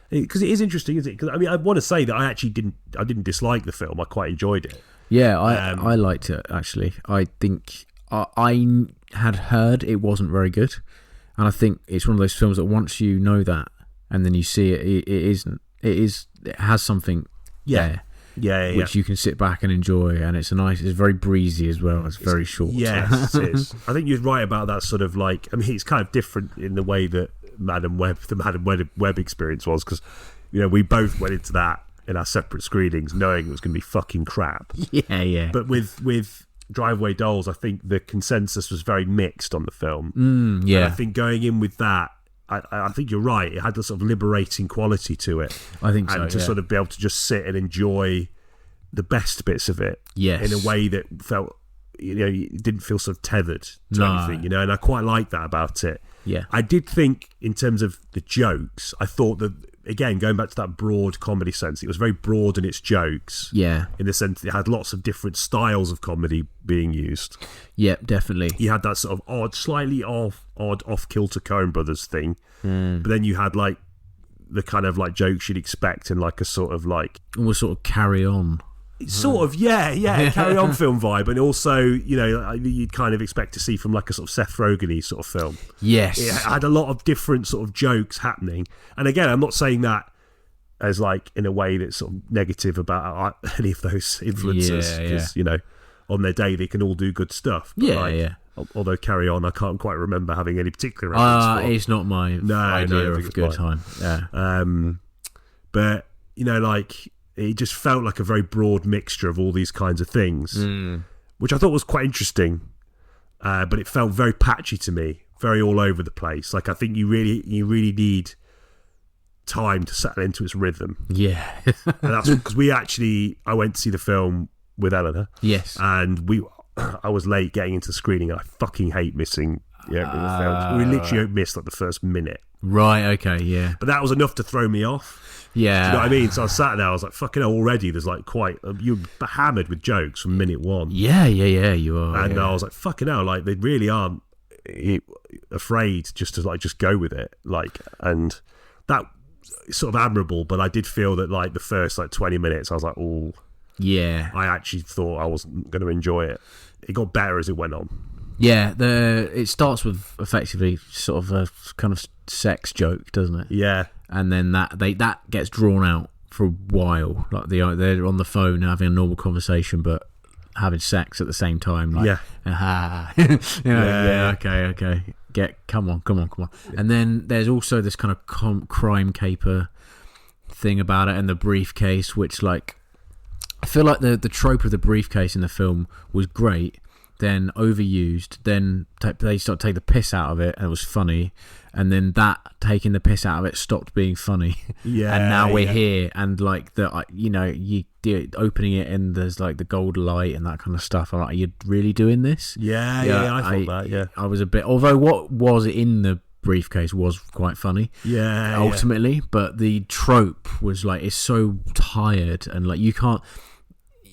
Because it is interesting, isn't it? Because I mean, I want to say that I actually didn't dislike the film. I quite enjoyed it. Yeah, I liked it, actually. I think I had heard it wasn't very good, and I think it's one of those films that once you know that and then you see it, it has something there. Which you can sit back and enjoy, and it's very breezy as well. It's very short. Yes, it is. I think you're right about that sort of like, I mean, it's kind of different in the way that the Madam Web experience was, because we both went into that in our separate screenings knowing it was going to be fucking crap. But with Drive Away Dolls, I think the consensus was very mixed on the film. And I think going in with that, I think you're right. It had a sort of liberating quality to it. I think so. And to sort of be able to just sit and enjoy the best bits of it in a way that felt, it didn't feel sort of tethered to anything, and I quite like that about it. Yeah. I did think, in terms of the jokes, I thought that, again, going back to that broad comedy sense, it was very broad in its jokes. Yeah. In the sense that it had lots of different styles of comedy being used. Yeah, definitely. You had that sort of odd, off-kilter Coen Brothers thing. But then you had, like, the kind of, like, jokes you'd expect in, like, a sort of, like... Almost sort of Carry On. Sort of, Carry On film vibe. And also, you'd kind of expect to see from, like, a sort of Seth Rogen-y sort of film. Yes. It had a lot of different sort of jokes happening. And again, I'm not saying that as, like, in a way that's sort of negative about any of those influencers. Because, on their day, they can all do good stuff. But although Carry On, I can't quite remember having any particular reference for. It's not my idea of a good time. Yeah. But, like, it just felt like a very broad mixture of all these kinds of things, which I thought was quite interesting. But it felt very patchy to me, very all over the place. Like, I think you really need time to settle into its rhythm. Yeah. And that's because I went to see the film with Eleanor. Yes. And I was late getting into the screening, and I fucking hate missing films. We literally missed like the first minute. Right, okay, yeah. But that was enough to throw me off. Yeah. Do you know what I mean? So I sat there, I was like, fucking hell, already there's like you're hammered with jokes from minute one. Yeah, you are. And I was like, fucking hell, like they really aren't afraid just to like just go with it. Like, and that sort of admirable, but I did feel that like the first like 20 minutes I was like, oh yeah, I actually thought I wasn't going to enjoy it. It got better as it went on. Yeah, it starts with effectively sort of a kind of sex joke, doesn't it? Yeah, and then that gets drawn out for a while. Like they're on the phone having a normal conversation, but having sex at the same time. Like, okay. Come on. Yeah. And then there's also this kind of crime caper thing about it, and the briefcase, which like I feel like the trope of the briefcase in the film was great, then overused, then they started to take the piss out of it, and it was funny, and then that taking the piss out of it stopped being funny. Yeah, and now we're here, and like you do opening it, and there's like the gold light and that kind of stuff. I'm like, are you really doing this? Yeah, I thought that. Yeah, I was a bit. Although what was in the briefcase was quite funny. Yeah, ultimately, but the trope was like it's so tired, and like you can't.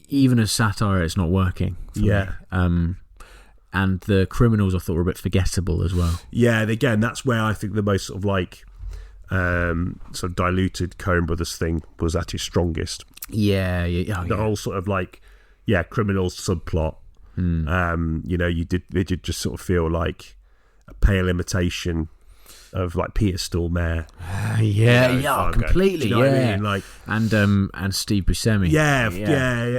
Even as satire, it's not working. Yeah. And the criminals I thought were a bit forgettable as well. Yeah, and again, that's where I think the most sort of like sort of diluted Coen Brothers thing was at its strongest. Yeah. The whole sort of like, criminals subplot. It did just sort of feel like a pale imitation of like Peter Stormare. Completely. Do you know what I mean? Like, and Steve Buscemi. Yeah.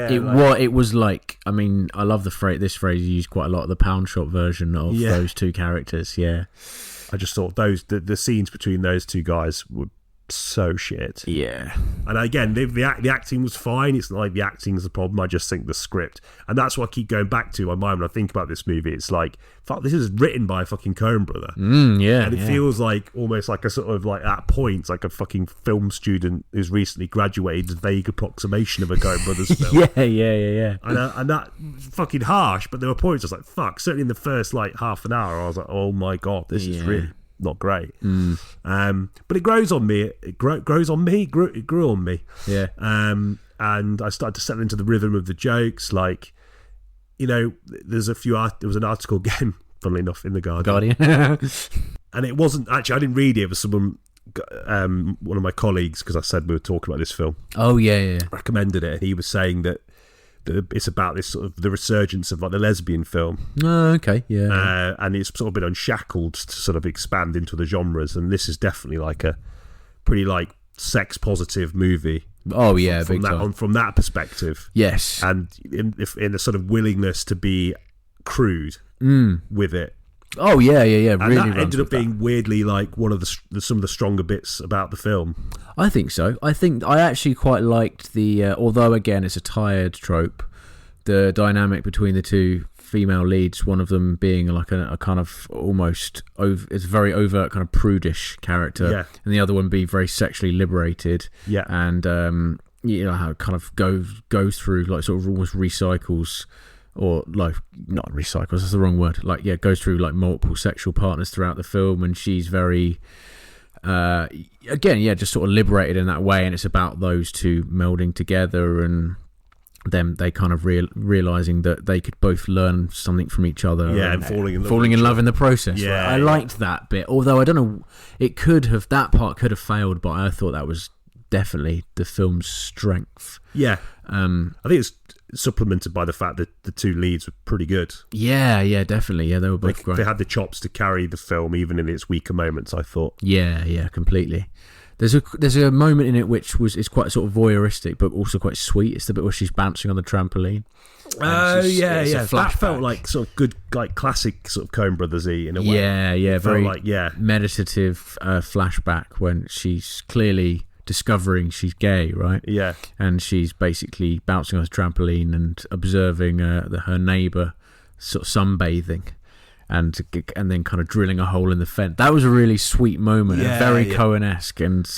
It was like, I mean, I love this phrase you used quite a lot, the pound shop version of those two characters. Yeah, I just thought the scenes between those two guys were so shit. Yeah. And again, the acting was fine. It's not like the acting is the problem. I just think the script, and that's what I keep going back to in my mind when I think about this movie. It's like, fuck, this is written by a fucking Coen brother. And it feels like almost like a sort of like at points like a fucking film student who's recently graduated, vague approximation of a Coen brothers film. Yeah. And that fucking harsh, but there were points I was like, fuck. Certainly in the first like half an hour, I was like, oh my god, this is really not great. But it grows on me. It grew on me. Yeah. And I started to settle into the rhythm of the jokes. Like, there was an article again, funnily enough, in the Guardian. And it wasn't actually, I didn't read it. It was someone, one of my colleagues, because I said we were talking about this film. Oh yeah. Recommended it, and he was saying that it's about this sort of the resurgence of like the lesbian film. Oh, okay, yeah. And it's sort of been unshackled to sort of expand into the genres, and this is definitely like a pretty like sex positive movie. Oh yeah, from that perspective. Yes, and in a sort of willingness to be crude with it. Oh yeah. And really, that ended up being weirdly like one of some of the stronger bits about the film. I think so. I think I actually quite liked the. Although again, it's a tired trope. The dynamic between the two female leads, one of them being like a kind of almost it's a very overt kind of prudish character, and the other one being very sexually liberated. Yeah, and how it kind of goes through like sort of almost recycles. Or like not recycles, that's the wrong word. Like goes through like multiple sexual partners throughout the film, and she's very, just sort of liberated in that way. And it's about those two melding together, and them they kind of realizing that they could both learn something from each other. Yeah, and falling in love in the process. Yeah, right? I liked that bit. Although I don't know, that part could have failed, but I thought that was definitely the film's strength. Yeah, I think it's supplemented by the fact that the two leads were pretty good. Yeah, definitely. Yeah, they were both great. They had the chops to carry the film even in its weaker moments, I thought. Yeah, completely. There's a moment in it which is quite sort of voyeuristic, but also quite sweet. It's the bit where she's bouncing on the trampoline. Oh yeah. That felt like sort of good, like classic sort of Coen Brothers-y in a way. Yeah, very like meditative flashback when she's clearly discovering she's gay, right? Yeah. And she's basically bouncing on a trampoline and observing her neighbour sort of sunbathing and then kind of drilling a hole in the fence. That was a really sweet moment, and very Coen-esque. And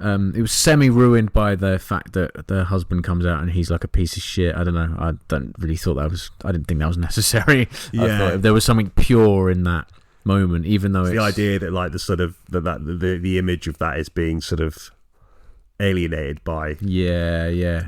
It was semi-ruined by the fact that the husband comes out and he's like a piece of shit. I don't know. I didn't think that was necessary. Yeah. I thought if there was something pure in that moment, even though it's the idea that like the sort of the image of that is being sort of alienated by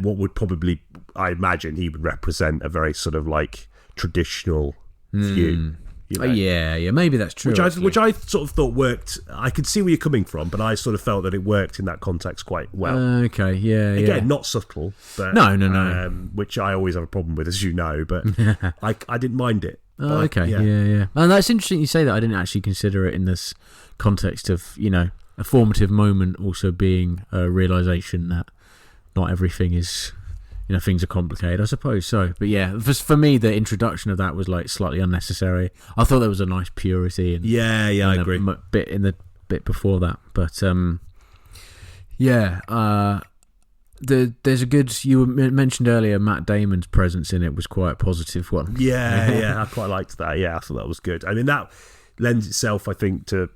what would probably, I imagine, he would represent a very sort of like traditional view. You know? Maybe that's true. Which I sort of thought worked. I could see where you're coming from, but I sort of felt that it worked in that context quite well. Okay, yeah. Again, not subtle, but no. Which I always have a problem with, as you know. But I didn't mind it. Oh, okay, yeah. And that's interesting you say that. I didn't actually consider it in this context of, you know, a formative moment also being a realization that not everything is, you know, things are complicated, I suppose so. But yeah, for me, the introduction of that was like slightly unnecessary. I thought there was a nice purity and I agree. Bit in the bit before that, but there's a good. You mentioned earlier Matt Damon's presence in it was quite a positive one. Yeah, I quite liked that. Yeah, I thought that was good. I mean, that lends itself, I think, to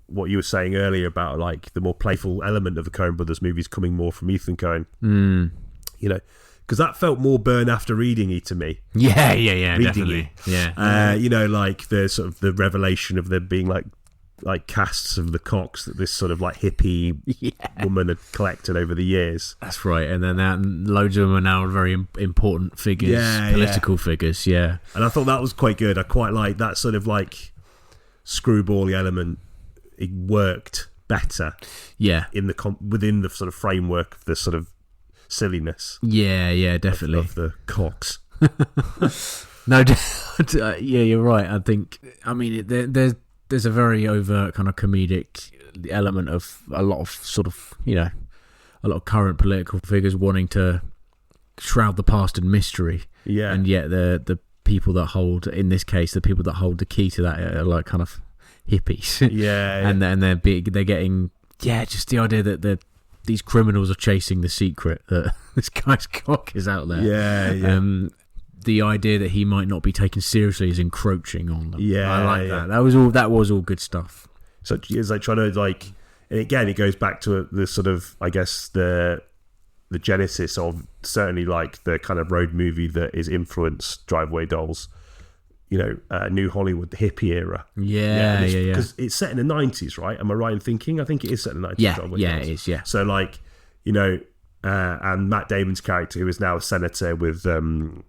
what you were saying earlier about like the more playful element of the Coen Brothers movies coming more from Ethan Coen. You know, because that felt more Burn After Reading Y to me. Yeah, definitely. Yeah, you know, like the sort of the revelation of them being like casts of the cocks that this sort of like hippie woman had collected over the years. That's right, and then loads of them are now very important figures, political figures. Yeah, and I thought that was quite good. I quite like that sort of like screwball element. It worked better. Yeah, in the within the sort of framework of the sort of silliness. Yeah, definitely of the cocks. No, you're right. I mean, there's a very overt kind of comedic element of a lot of sort of, you know, a lot of current political figures wanting to shroud the past in mystery. Yeah, and yet the people that hold, in this case, the people that hold the key to that are like kind of hippies. Yeah. And they're big. They're getting just the idea that these criminals are chasing the secret that this guy's cock is out there. Yeah. The idea that he might not be taken seriously is encroaching on them. Yeah, I like that. That was all good stuff. So it's like trying to like, and again, it goes back to the sort of, I guess, the genesis of certainly like the kind of road movie that is influenced Driveway Dolls. You know, New Hollywood, the hippie era. Yeah. Because it's set in the 90s, right? Am I right in thinking? I think it is set in the 90s. Yeah, it is, yeah. So, like, you know, and Matt Damon's character, who is now a senator with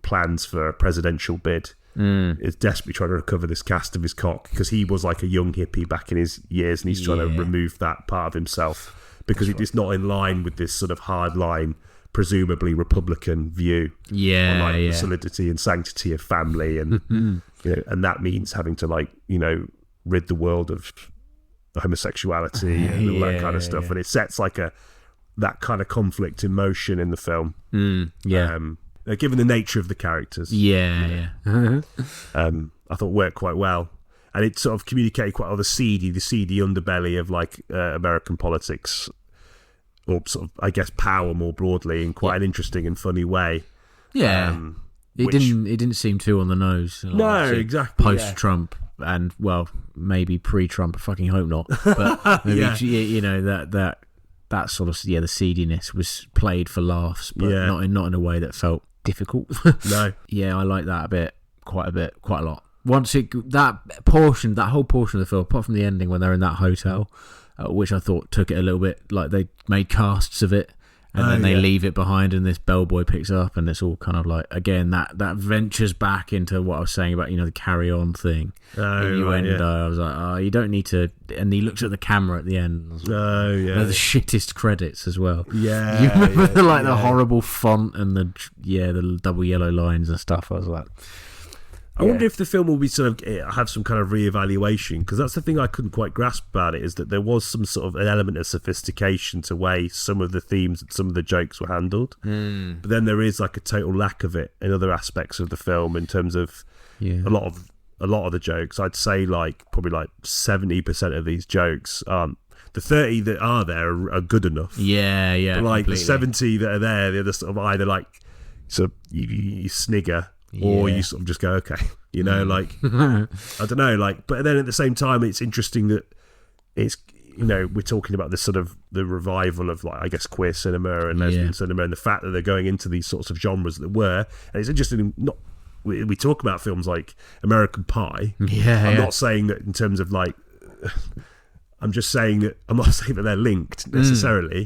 plans for a presidential bid, is desperately trying to recover this cast of his cock because he was like a young hippie back in his years and he's trying to remove that part of himself because it's not in line with this sort of hard line, presumably Republican view on like the solidity and sanctity of family and you know, and that means having to like, you know, rid the world of homosexuality and all that kind of stuff, and it sets like that kind of conflict in motion in the film. Given the nature of the characters, I thought worked quite well, and it sort of communicated quite well the seedy underbelly of like American politics, or sort of, I guess, power more broadly in quite an interesting and funny way. It didn't seem too on the nose. No, exactly. Post-Trump and, well, maybe pre-Trump. I fucking hope not. But maybe, you know, that sort of the seediness was played for laughs, but not in a way that felt difficult. No. Yeah, I like that quite a lot. Once that whole portion of the film, apart from the ending when they're in that hotel, which I thought took it a little bit, like they made casts of it. And then they leave it behind and this bellboy picks up and it's all kind of like, again, that ventures back into what I was saying about, you know, the carry-on thing. I was like, oh, you don't need to... And he looks at the camera at the end. Like, the shittest credits as well. Yeah. You remember the horrible font and the double yellow lines and stuff. I was like... I wonder if the film will be sort of have some kind of reevaluation, because that's the thing I couldn't quite grasp about it, is that there was some sort of an element of sophistication to way some of the themes and some of the jokes were handled, but then there is like a total lack of it in other aspects of the film in terms of a lot of the jokes. I'd say like probably like 70% of these jokes aren't. The 30 that are there are good enough. Yeah. But like completely. The 70 that are there, they're sort of either like sort of you snigger. Or you sort of just go, okay, you know, like, I don't know, like, but then at the same time, it's interesting that it's we're talking about this sort of the revival of, like, I guess, queer cinema and lesbian cinema, and the fact that they're going into these sorts of genres that were, and it's interesting. We talk about films like American Pie. I'm not saying that in terms of like. I'm just saying that I'm not saying that they're linked necessarily.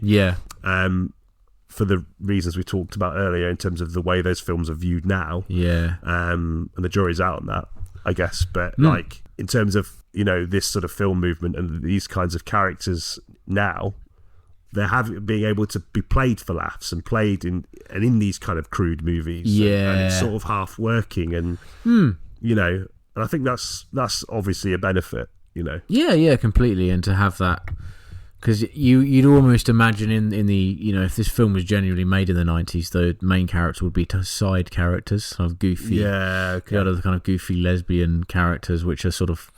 For the reasons we talked about earlier, in terms of the way those films are viewed now. And the jury's out on that, I guess. But like in terms of this sort of film movement and these kinds of characters now, they're being able to be played for laughs and played in these kind of crude movies. And it's sort of half working, and and I think that's obviously a benefit. Completely. And to have that, because you'd almost imagine in the if this film was genuinely made in the 90s, the main character would be side characters, kind of goofy, the other kind of goofy lesbian characters, which are sort of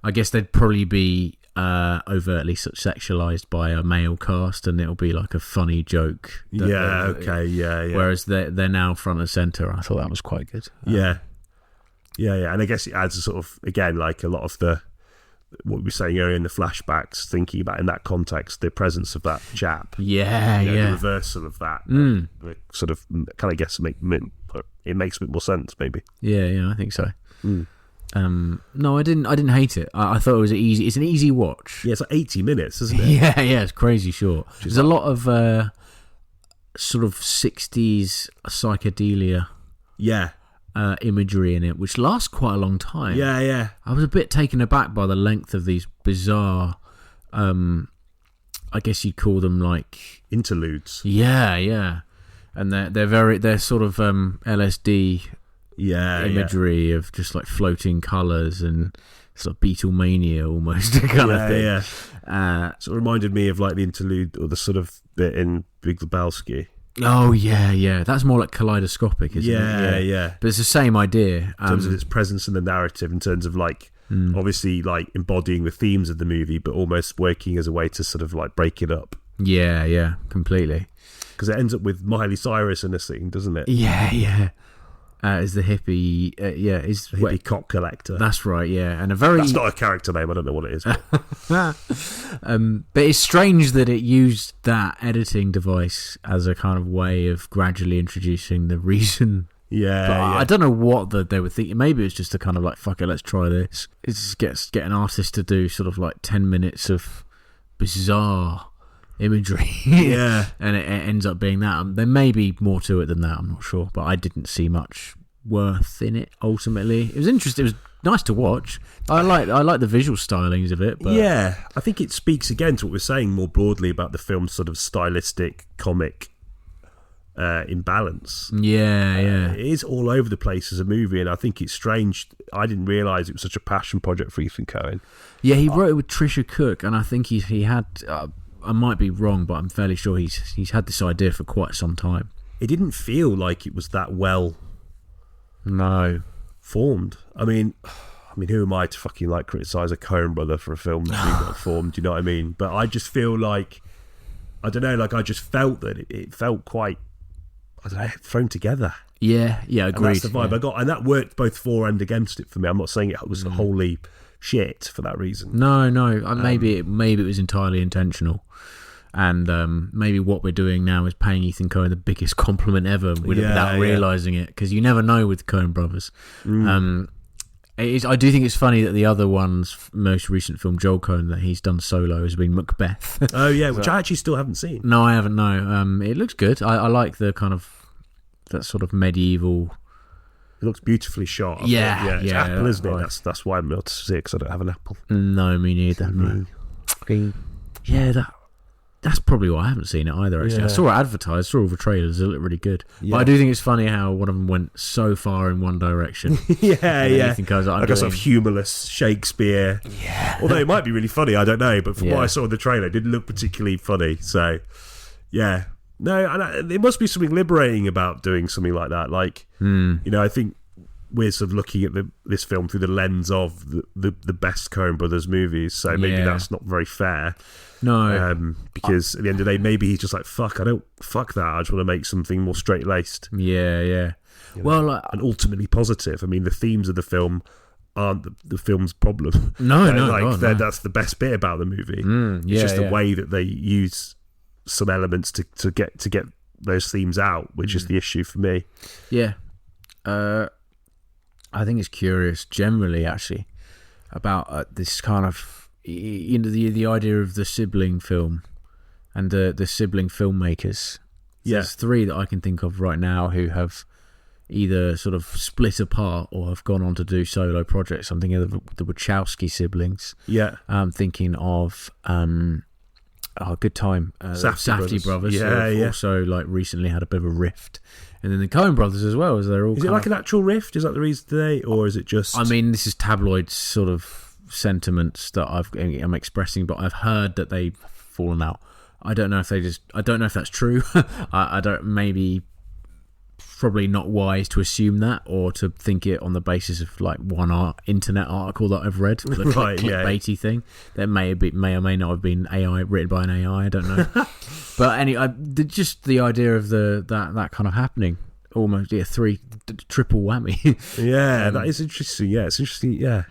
I guess they'd probably be overtly sexualized by a male cast, and it'll be like a funny joke. Whereas they're now front and center. I thought that was quite good. And I guess it adds a sort of, again, like a lot of what we were saying earlier in the flashbacks, thinking about in that context, the presence of that chap. The reversal of that. Sort of kind of guess it makes a bit more sense, maybe. I think so. No, I didn't hate it. I thought it was it's an easy watch. Yeah, it's like 80 minutes, isn't it? It's crazy short. There's a lot of sort of 60s psychedelia. Imagery in it, which lasts quite a long time. I was a bit taken aback by the length of these bizarre, I guess you'd call them like interludes. And they're sort of LSD imagery of just like floating colours and sort of Beatlemania almost kind of thing. Sort of reminded me of like the interlude or the sort of bit in Big Lebowski. Oh that's more like kaleidoscopic, isn't it? But it's the same idea in terms of its presence in the narrative, in terms of like obviously like embodying the themes of the movie, but almost working as a way to sort of like break it up. Completely. Because it ends up with Miley Cyrus in a scene, doesn't it? Is the hippie is the hippie cock collector. That's right. And that's not a character name, I don't know what it is, but it's strange that it used that editing device as a kind of way of gradually introducing the reason. I don't know what they were thinking. Maybe it's just a kind of like, fuck it, let's try this. It's just get an artist to do sort of like 10 minutes of bizarre imagery and it ends up being that. There may be more to it than that, I'm not sure, but I didn't see much worth in it ultimately. It was interesting, it was nice to watch. I like the visual stylings of it, but I think it speaks again to what we're saying more broadly about the film's sort of stylistic comic imbalance. It is all over the place as a movie, and I think it's strange. I didn't realise it was such a passion project for Ethan Coen. He wrote it with Trisha Cook, and I think he had I might be wrong, but I'm fairly sure he's had this idea for quite some time. It didn't feel like it was that well formed. I mean, who am I to fucking like criticise a Coen brother for a film that's been well formed? Do you know what I mean? But I just feel like, I don't know, like I just felt that it felt quite, I don't know, thrown together. Agreed. And that's the vibe I got, and that worked both for and against it for me. I'm not saying it was wholly shit for that reason. No. Maybe it was entirely intentional. And maybe what we're doing now is paying Ethan Coen the biggest compliment ever without realising it, because you never know with the Coen brothers. I do think it's funny that the other one's most recent film, Joel Coen, that he's done solo, has been Macbeth. Which I actually still haven't seen. No, I haven't, no. It looks good. I like the kind of, that sort of medieval... It looks beautifully shot. It's Apple, isn't it? That's why I'm not to see it, because I don't have an Apple. No, me neither. No. That's probably why I haven't seen it either, actually. I saw it advertised, saw all the trailers, it looked really good. But I do think it's funny how one of them went so far in one direction. Ethan Coen's like a sort of humourless Shakespeare. Although it might be really funny, I don't know. But from what I saw in the trailer, it didn't look particularly funny. So, No, and there must be something liberating about doing something like that. Like, I think we're sort of looking at this film through the lens of the best Coen brothers movies. So maybe that's not very fair. No, because at the end of the day, maybe he's just like, fuck that. I just want to make something more straight laced. Well, and ultimately positive. I mean, the themes of the film aren't the film's problem. No, that's the best bit about the movie. It's just the way that they use some elements to get those themes out, which is the issue for me. Yeah, I think it's curious generally, actually, about this kind of the idea of the sibling film and the sibling filmmakers. There's three that I can think of right now who have either sort of split apart or have gone on to do solo projects. I'm thinking of the Wachowski siblings. Yeah. I'm thinking of Good Time, Safdie brothers. Yeah. Also, like, recently had a bit of a rift. And then the Coen brothers as well, as they're all. Is it like an actual rift? Is that the reason today, or is it just? I mean, this is tabloid sort of sentiments that I'm expressing, but I've heard that they've fallen out. I don't know if that's true. I don't. Maybe. Probably not wise to assume that, or to think it on the basis of like one internet article that I've read, the clickbaity thing that may or may not have been written by an AI. I don't know, but anyway, just the idea of that kind of happening, almost triple whammy. That is interesting. Yeah, it's interesting. Yeah,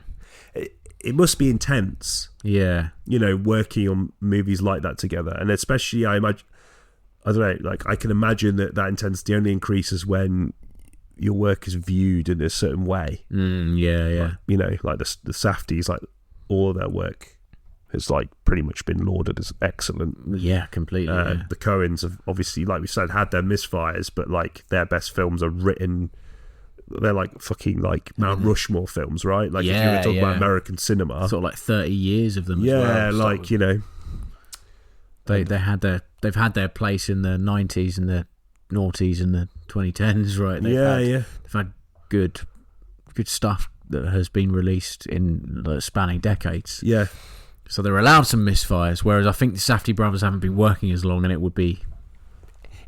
it must be intense. Yeah, working on movies like that together, and especially I imagine. I don't know, like I can imagine that intensity only increases when your work is viewed in a certain way. Like, like the Safdies, like all of their work has like pretty much been lauded as excellent. Yeah, completely. The Coens have obviously, like we said, had their misfires, but like their best films are written. They're like fucking like Mount Rushmore films, right? Like if you were talking about American cinema, sort of like 30 years of them. Yeah, as well. like They've had their place in the 90s and the noughties and the 2010s, right? They've had good stuff that has been released in spanning decades. Yeah. So they're allowed some misfires, whereas I think the Safdie brothers haven't been working as long, and it would be,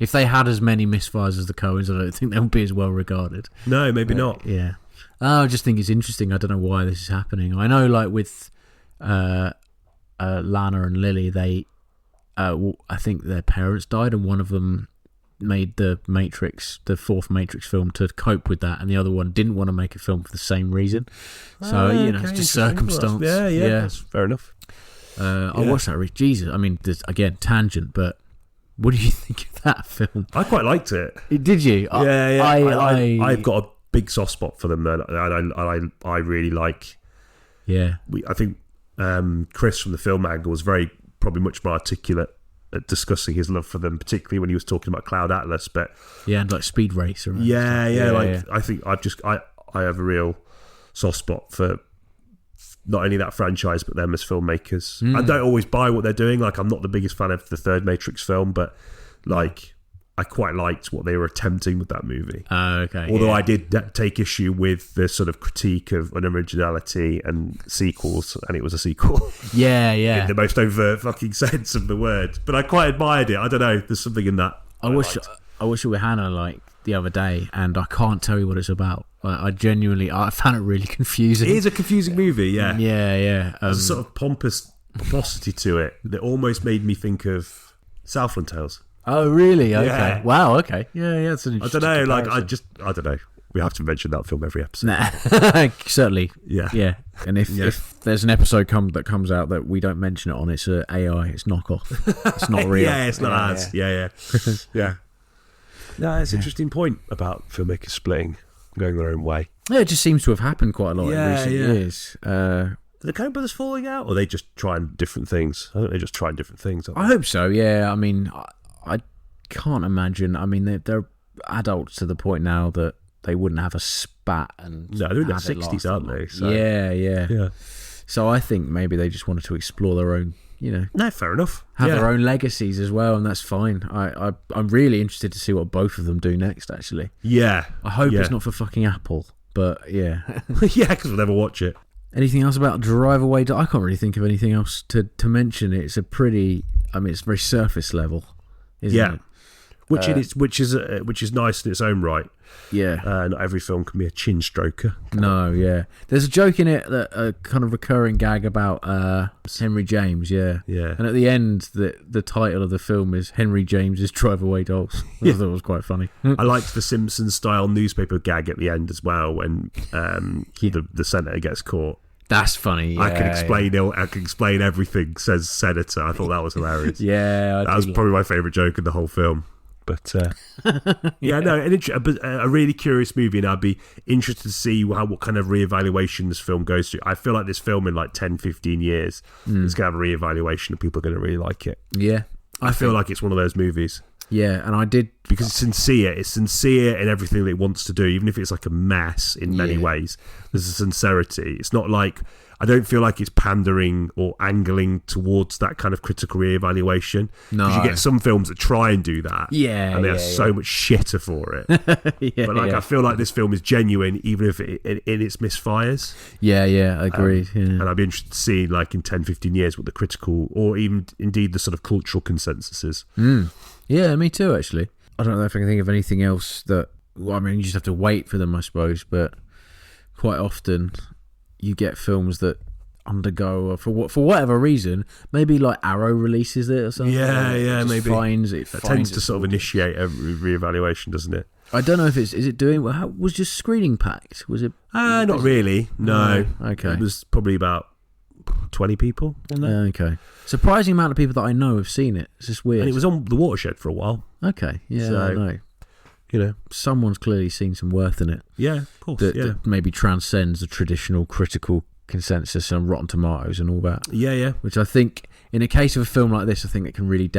if they had as many misfires as the Coens, I don't think they would be as well regarded. No, maybe not. Yeah. I just think it's interesting. I don't know why this is happening. I know, like with Lana and Lily, they. I think their parents died, and one of them made the fourth Matrix film to cope with that, and the other one didn't want to make a film for the same reason. So it's just circumstance. Yeah, that's fair enough. I watched that. Jesus, I mean, again, tangent, but what do you think of that film? I quite liked it. Did you? Yeah. I've got a big soft spot for them, and I really like. Yeah, I think Chris from the Film Angle was probably much more articulate at discussing his love for them, particularly when he was talking about Cloud Atlas. But and like Speed Racer. I think I have a real soft spot for not only that franchise but them as filmmakers. I don't always buy what they're doing. Like, I'm not the biggest fan of the third Matrix film, but like I quite liked what they were attempting with that movie. Although I did take issue with the sort of critique of unoriginality and sequels, and it was a sequel. In the most overt fucking sense of the word. But I quite admired it. I don't know. There's something in that. I wish it were Hannah like the other day, and I can't tell you what it's about. Like, I found it really confusing. It is a confusing movie. Yeah. There's a sort of pomposity to it that almost made me think of Southland Tales. Oh, really? Okay. Yeah. Wow, okay. Yeah, it's an interesting I don't know, comparison. I don't know. We have to mention that film every episode. Nah. Certainly. Yeah. And if there's an episode that comes out that we don't mention it on, it's AI, it's knockoff. It's not real. It's not ads. Yeah. No, it's an interesting point about filmmakers splitting, going their own way. Yeah, it just seems to have happened quite a lot in recent years. Are the Coen brothers falling out, or are they just trying different things? I think they're just trying different things. I hope so, yeah. I mean, I can't imagine. I mean, they're adults to the point now that they wouldn't have a spat. And no, they're in their 60s, aren't they? So. Yeah. So I think maybe they just wanted to explore their own, No, fair enough. Have their own legacies as well, and that's fine. I'm really interested to see what both of them do next, actually. Yeah. I hope it's not for fucking Apple, but yeah. Yeah, because we'll never watch it. Anything else about Drive Away? I can't really think of anything else to mention. It's it's very surface level, isn't it? which is nice in its own right. Yeah. Not every film can be a chin stroker. No, yeah. There's a joke in it, that a kind of recurring gag about Henry James, yeah. Yeah. And at the end, the title of the film is Henry James's Drive Away Dolls. I thought it was quite funny. I liked the Simpsons-style newspaper gag at the end as well when the senator gets caught. That's funny. Yeah, I can explain everything, says Senator. I thought that was hilarious. Yeah, that was probably my favourite joke in the whole film. But a really curious movie, and I'd be interested to see what kind of reevaluation this film goes through. I feel like this film in like 10, 15 years is going to have a reevaluation, and people are going to really like it. Yeah, I feel like it's one of those movies. Yeah, and I did, because it's sincere. It's sincere in everything that it wants to do, even if it's like a mess in many ways. There's a sincerity. It's not like, I don't feel like it's pandering or angling towards that kind of critical reevaluation. No, because you get some films that try and do that. Yeah, and they are so much shitter for it. But I feel like this film is genuine, even if it in its misfires. Yeah, I agree. And I'd be interested to see, like in 10, 15 years, what the critical or even indeed the sort of cultural consensus is. Yeah, me too, actually. I don't know if I can think of anything else that... Well, I mean, you just have to wait for them, I suppose, but quite often you get films that undergo, for whatever reason, maybe like Arrow releases it or something. Yeah, maybe. It tends to sort of initiate a reevaluation, doesn't it? I don't know if is it doing... How, was just screening packed? Was it... Not really, no. Okay. It was probably about 20 people on there. Okay. Surprising amount of people that I know have seen it. It's just weird. And it was on The Watershed for a while. Okay, yeah, so, I know. You know, someone's clearly seen some worth in it. Yeah, of course. That maybe transcends the traditional critical consensus on Rotten Tomatoes and all that. Yeah. Which I think, in a case of a film like this, I think it can really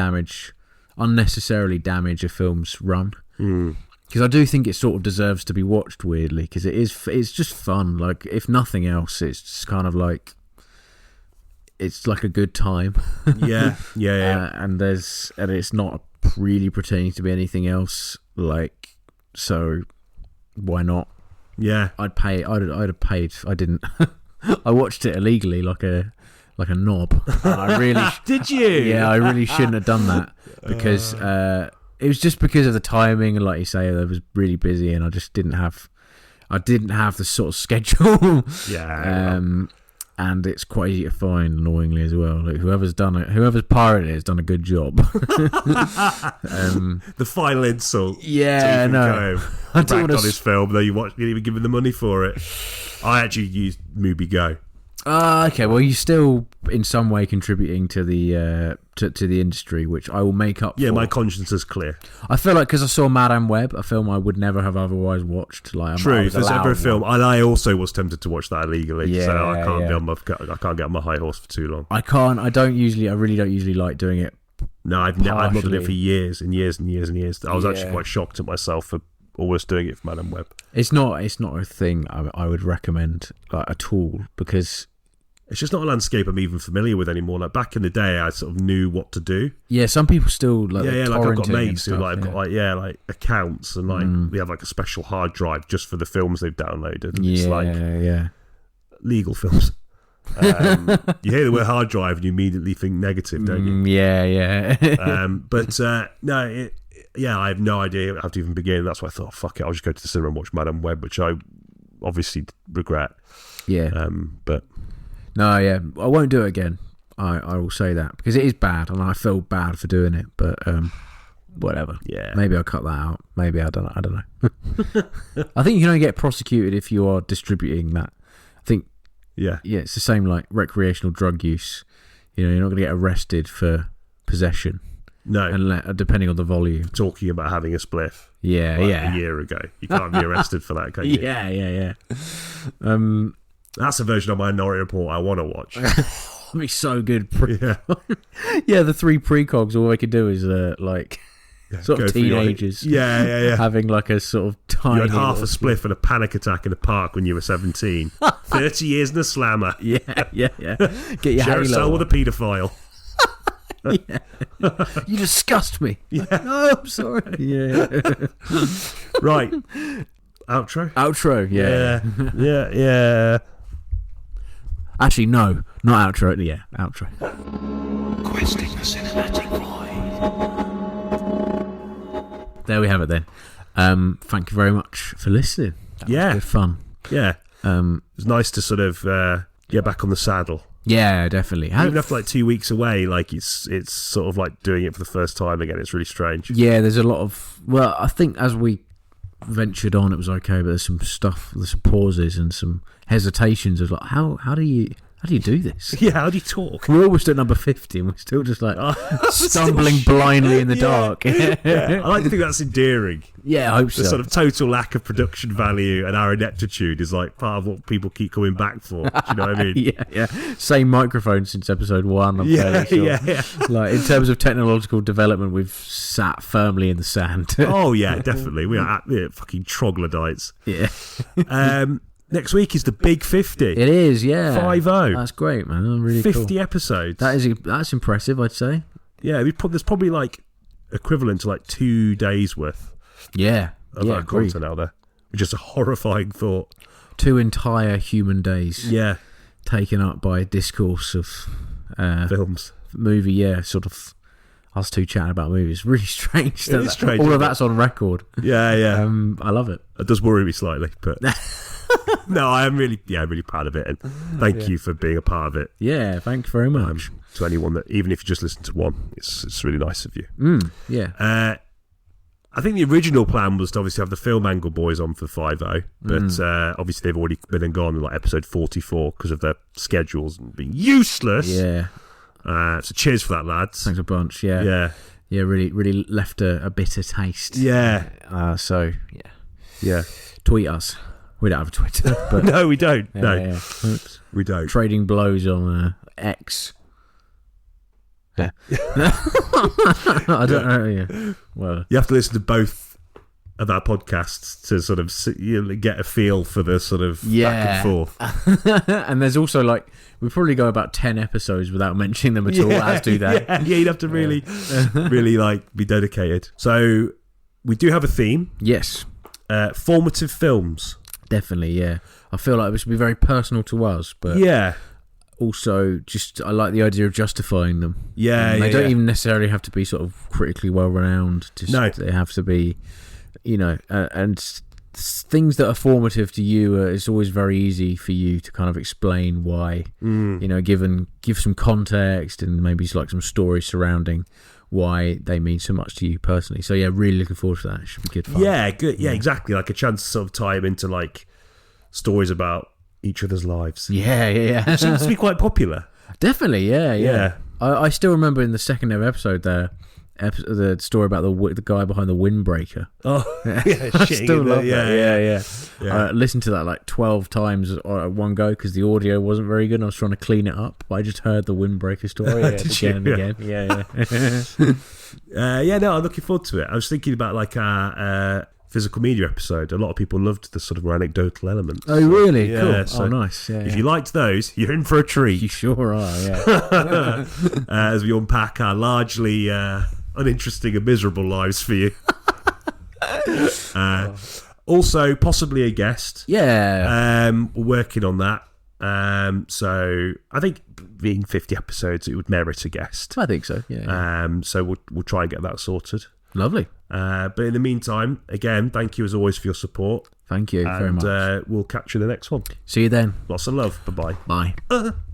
unnecessarily damage a film's run. Because I do think it sort of deserves to be watched, weirdly, because it's just fun. Like, if nothing else, it's just kind of like... It's like a good time. Yeah. And it's not really pretending to be anything else. Like, so why not? Yeah. I'd have paid. I didn't. I watched it illegally, like a knob. And I really did you? Yeah, I really shouldn't have done that because it was just because of the timing, and like you say, I was really busy, and I just didn't have the sort of schedule. Yeah. And it's quite easy to find, annoyingly as well. Like whoever's pirated it has done a good job. The final insult. Yeah, no. I backed on his film, though you didn't even give him the money for it. I actually used MubiGo. Okay. Well, you're still in some way contributing to the to the industry, which I will make up. Yeah, for. my conscience is clear. I feel like because I saw Madame Web, a film I would never have otherwise watched. Like, true, if there's ever a film, and I also was tempted to watch that illegally. Yeah, so I can't get on my high horse for too long. I really don't usually like doing it. No, I've not done it for years and years and years and years. I was actually quite shocked at myself for always doing it for Madame Web. It's not a thing I would recommend at all, because it's just not a landscape I'm even familiar with anymore. Like back in the day, I sort of knew what to do. Yeah, some people still like like I've got mates who stuff, got like accounts, and like we have like a special hard drive just for the films they've downloaded. And it's like legal films. You hear the word hard drive and you immediately think negative, don't you? Yeah. I have no idea how to even begin. That's why I thought, fuck it, I'll just go to the cinema and watch Madame Web, which I obviously regret. Yeah. But no, yeah, I won't do it again. I will say that, because it is bad, and I feel bad for doing it. But whatever. Yeah. Maybe I'll cut that out. Maybe I don't know. I think you can only get prosecuted if you are distributing that. I think. Yeah, it's the same like recreational drug use. You know, you're not going to get arrested for possession. No, and depending on the volume. Talking about having a spliff. Yeah. A year ago, you can't be arrested for that, can you? Yeah. That's a version of Minority Report I want to watch. That'd be so good. Yeah, the three precogs. All they could do is sort of teenagers. Yeah. Having like a sort of tiny... You had half a spliff and a panic attack in a park when you were 17. 30 years in a slammer. Yeah. Get your share a cell halo with a paedophile. Yeah. You disgust me. Yeah. No, I'm sorry. Yeah. Right. Outro? Yeah. Actually, no. Not outro. Yeah, outro. Questing the cinematic void. there we have it then. Thank you very much for listening. That was good fun. Yeah. It's nice to sort of get back on the saddle. Yeah, definitely. Even after like 2 weeks away, like it's sort of like doing it for the first time again. It's really strange. Yeah, there's a lot of... Well, I think as we ventured on, it was okay, but there's some pauses and some hesitations of like, how do you do this? Yeah, how do you talk? We're almost at number 50 and we're still just like stumbling blindly in the dark. Yeah. I like to think that's endearing. Yeah, I hope so. The sort of total lack of production value and our ineptitude is like part of what people keep coming back for. Do you know what I mean? Yeah. Same microphone since episode 1. I'm fairly sure. Yeah. Like in terms of technological development, we've sat firmly in the sand. Oh yeah, definitely. We're fucking troglodytes. Yeah. Next week is the Big 50. It is, yeah. 5-0. That's great, man. I'm really 50 cool. episodes. That's impressive, I'd say. Yeah, there's probably like equivalent to like 2 days worth. Yeah. Of our content out there, which is a horrifying thought. 2 entire human days. Yeah. Taken up by discourse of films. Movie, sort of us two chatting about movies. Really strange. It is strange. All of that's on record. Yeah. I love it. It does worry me slightly, but no, I'm really proud of it, and thank you for being a part of it. Yeah, thanks very much. To anyone that, even if you just listen to one, it's really nice of you. Yeah. I think the original plan was to obviously have the Film Angle boys on for 5-0, but obviously they've already been and gone in like episode 44 because of their schedules and being useless. Yeah. So cheers for that, lads. Thanks a bunch. Yeah. Yeah. Really left a bitter taste. Yeah. Yeah. Tweet us. We don't have a Twitter, but no, we don't. No, Oops. We don't. Trading blows on X. Yeah. I don't know. Yeah. Well, you have to listen to both of our podcasts to sort of get a feel for the sort of back and forth. And there's also like we probably go about 10 episodes without mentioning them at all. As do that. Yeah, you'd have to really, really like be dedicated. So we do have a theme. Yes. Formative films. Definitely, yeah. I feel like this would be very personal to us, but also just I like the idea of justifying them. They don't even necessarily have to be sort of critically well renowned. They have to be, and things that are formative to you. It's always very easy for you to kind of explain why. Give some context and maybe like some stories surrounding why they mean so much to you personally. So yeah, really looking forward to that. It should be good fun. Yeah, good. Yeah, exactly. Like a chance to sort of tie them into like stories about each other's lives. Yeah. It seems to be quite popular. Definitely, yeah. I still remember in the second ever episode there, the story about the guy behind the windbreaker. Oh, yeah, I still love that. Yeah. I listened to that like 12 times at one go because the audio wasn't very good and I was trying to clean it up, but I just heard the windbreaker story again and again. Yeah. No, I'm looking forward to it. I was thinking about like our physical media episode. A lot of people loved the sort of more anecdotal elements. Oh, really? Yeah, cool. so Nice. Yeah, if you liked those, you're in for a treat. You sure are, yeah. As we unpack our largely uninteresting and miserable lives for you. Also, possibly a guest. Yeah. We're working on that. So I think being 50 episodes, it would merit a guest. I think so, yeah. So we'll try and get that sorted. Lovely. But in the meantime, again, thank you as always for your support. Thank you very much. And we'll catch you in the next one. See you then. Lots of love. Bye-bye. Bye.